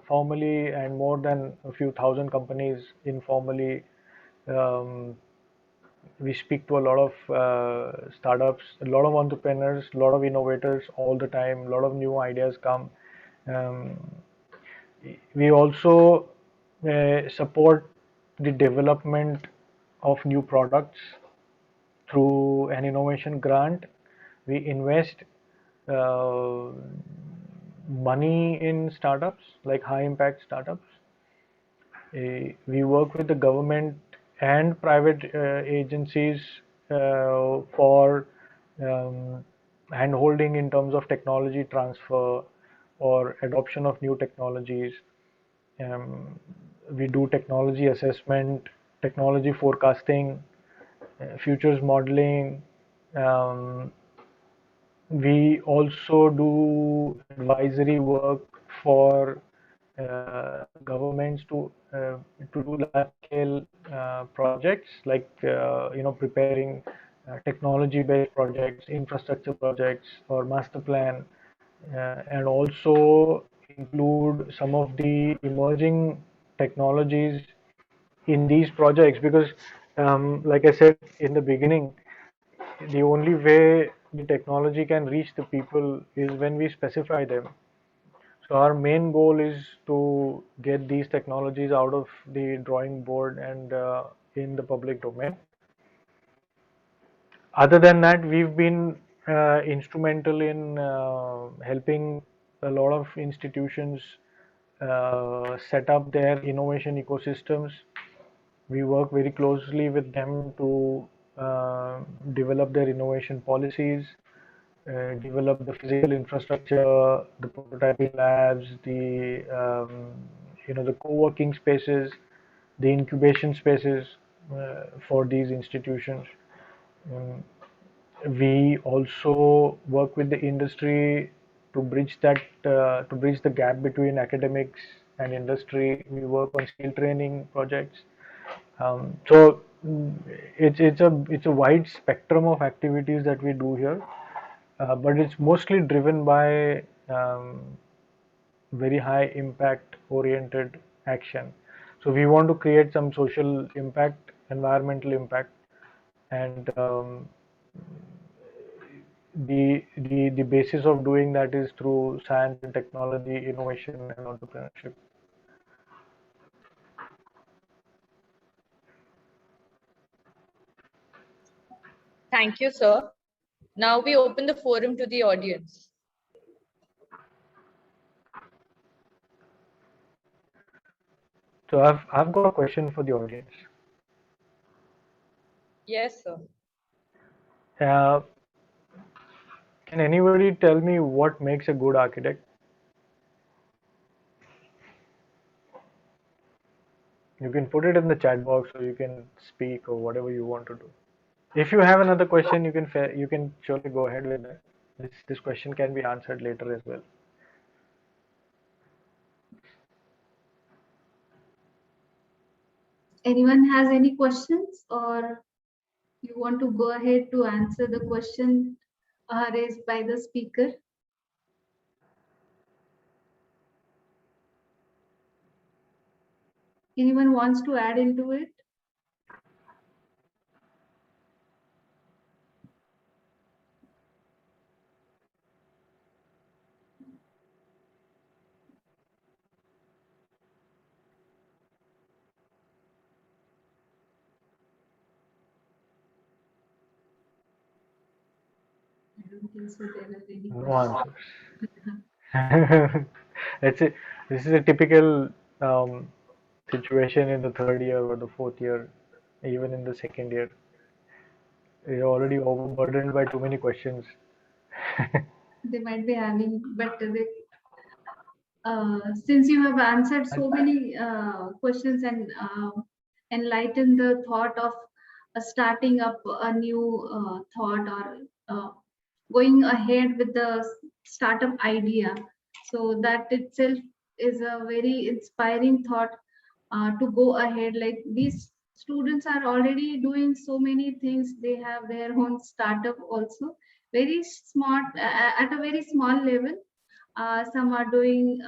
formally, and more than a few thousand companies informally. Um, we speak to a lot of startups, a lot of entrepreneurs, a lot of innovators all the time. A lot of new ideas come. Um, we also support the development of new products through an innovation grant. We invest uh, money in startups, like high impact startups. We work with the government and private agencies for hand holding in terms of technology transfer or adoption of new technologies. we do technology assessment, technology forecasting, futures modeling. We also do advisory work for governments to do large scale projects like preparing technology based projects, infrastructure projects, or master plan, and also include some of the emerging technologies in these projects, because like I said in the beginning, the only way the technology can reach the people is when we specify them. So our main goal is to get these technologies out of the drawing board and in the public domain. Other than that, we've been instrumental in helping a lot of institutions set up their innovation ecosystems. We work very closely with them to develop their innovation policies, develop the physical infrastructure, the prototyping labs, the co-working spaces, the incubation spaces for these institutions. Um, we also work with the industry to bridge the gap between academics and industry. We work on skill training projects. So it's a wide spectrum of activities that we do here, but it's mostly driven by very high impact oriented action. So we want to create some social impact, environmental impact, and the basis of doing that is through science and technology, innovation, and entrepreneurship. Thank you, sir. Now we open the forum to the audience. So I've got a question for the audience. Yes, sir. Can anybody tell me what makes a good architect? You can put it in the chat box, or you can speak, or whatever you want to do. If you have another question, you can surely go ahead with that. This question can be answered later as well. Anyone has any questions, or you want to go ahead to answer the question raised by the speaker? Anyone wants to add into it? I don't think so there are any No questions. answers. This is a typical situation in the third year or the fourth year, even in the second year. You're already overburdened by too many questions. They might be having, but since you have answered so many questions and enlightened the thought of starting up a new thought, or going ahead with the startup idea, so that itself is a very inspiring thought to go ahead. Like, these students are already doing so many things. They have their own startup also, very smart, at a very small level. Some are doing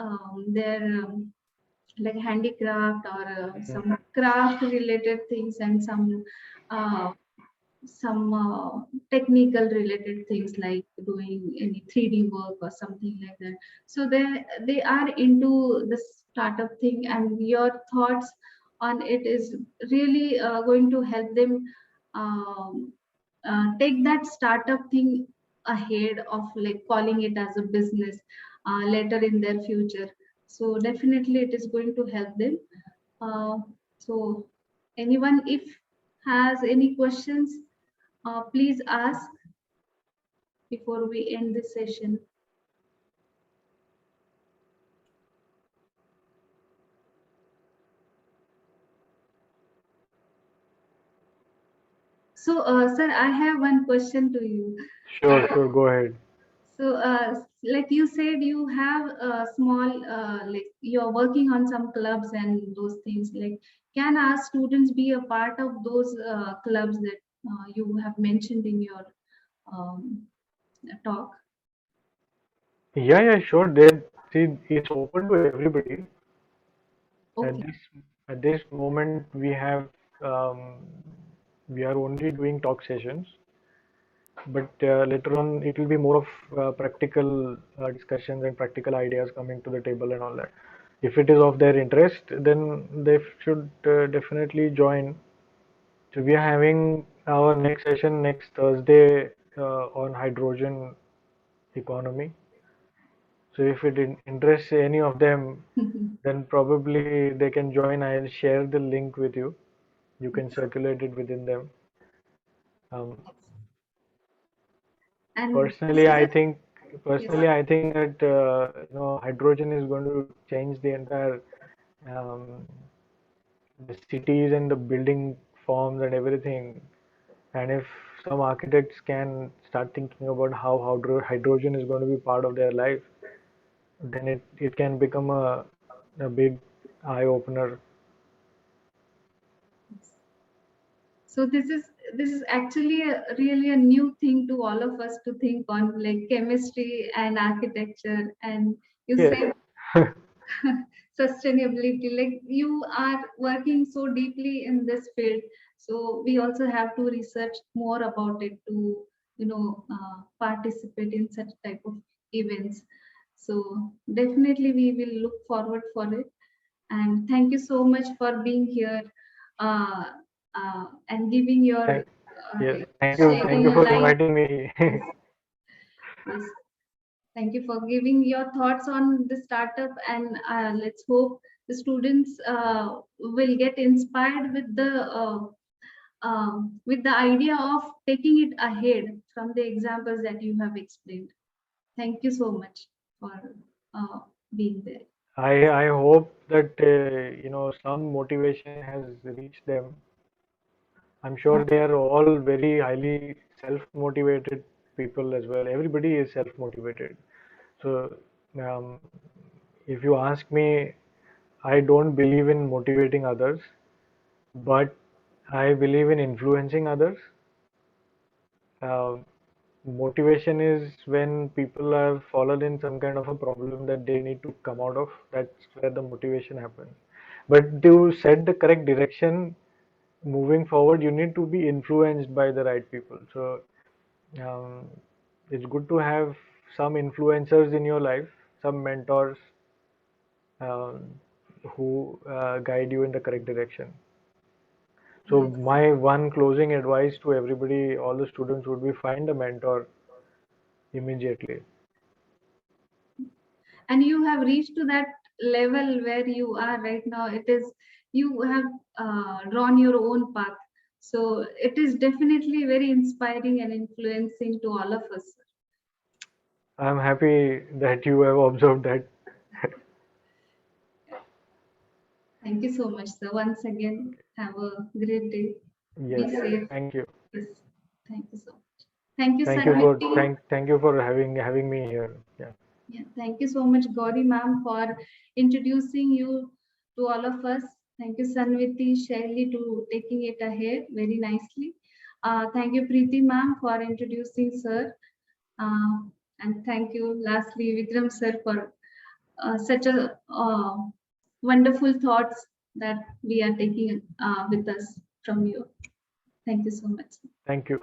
their like handicraft, or some craft related things, and uh, some technical related things, like doing any 3D work or something like that. So they are into the startup thing, and your thoughts on it is really going to help them um, take that startup thing ahead of, like, calling it as a business later in their future. So definitely it is going to help them. So anyone, if has any questions, please ask before we end this session. So, sir, I have one question to you. Sure, go ahead. So, like you said, you have a small, like you're working on some clubs and those things. Like, can our students be a part of those clubs that you have mentioned in your um, talk? Yeah, sure. See, it's open to everybody. At Okay. this moment, um, we are only doing talk sessions, but later on it will be more of practical discussions and practical ideas coming to the table and all that. If it is of their interest, then they should definitely join. So we are having our next session next Thursday on hydrogen economy. So if it interests any of them, then probably they can join. I'll share the link with you. You can circulate it within them. Um, And personally, I sir, think yes. personally I think that hydrogen is going to change the entire um, the cities and the building forms and everything. And if some architects can start thinking about how hydrogen is going to be part of their life, then it can become a big eye opener. So this is actually really a new thing to all of us to think on, like chemistry and architecture, and you Yes. said sustainability. Like you are working so deeply in this field, so we also have to research more about it to participate in such type of events. So definitely we will look forward for it. And thank you so much for being here uh, and giving your Thank, yes. Thank you shedding for light. inviting me. Yes, yes. Thank you for giving your thoughts on the startup, and let's hope the students will get inspired with the idea of taking it ahead from the examples that you have explained. Thank you so much for uh, being there. I hope that some motivation has reached them. I'm sure they are all very highly self-motivated people as well. Everybody is self-motivated. So um, if you ask me, I don't believe in motivating others, but I believe in influencing others. Uh, Motivation is when people have fallen in some kind of a problem that they need to come out of. That's where the motivation happens. But to set the correct direction moving forward, you need to be influenced by the right people. So um, it's good to have some influencers in your life, some mentors um, who guide you in the correct direction. So Yes. my one closing advice to everybody, all the students, would be find a mentor immediately. And you have reached to that level where you are right now. It is, you have drawn your own path, so it is definitely very inspiring and influencing to all of us. I'm happy that you have observed that. Thank you so much, sir. Once again, have a great day. Be Yes, safe. thank you. Yes, thank you so much. Thank you, Thank you for Sanviti. thank you for having me here. Yeah. Yeah, thank you so much, Gauri ma'am, for introducing you to all of us. Thank you, Sanviti, Shaili, to taking it ahead very nicely. Thank you, Preeti ma'am, for introducing sir. Uh, and thank you, lastly, Vikram sir, for such a wonderful thoughts that we are taking with us from you. Thank you so much. Thank you.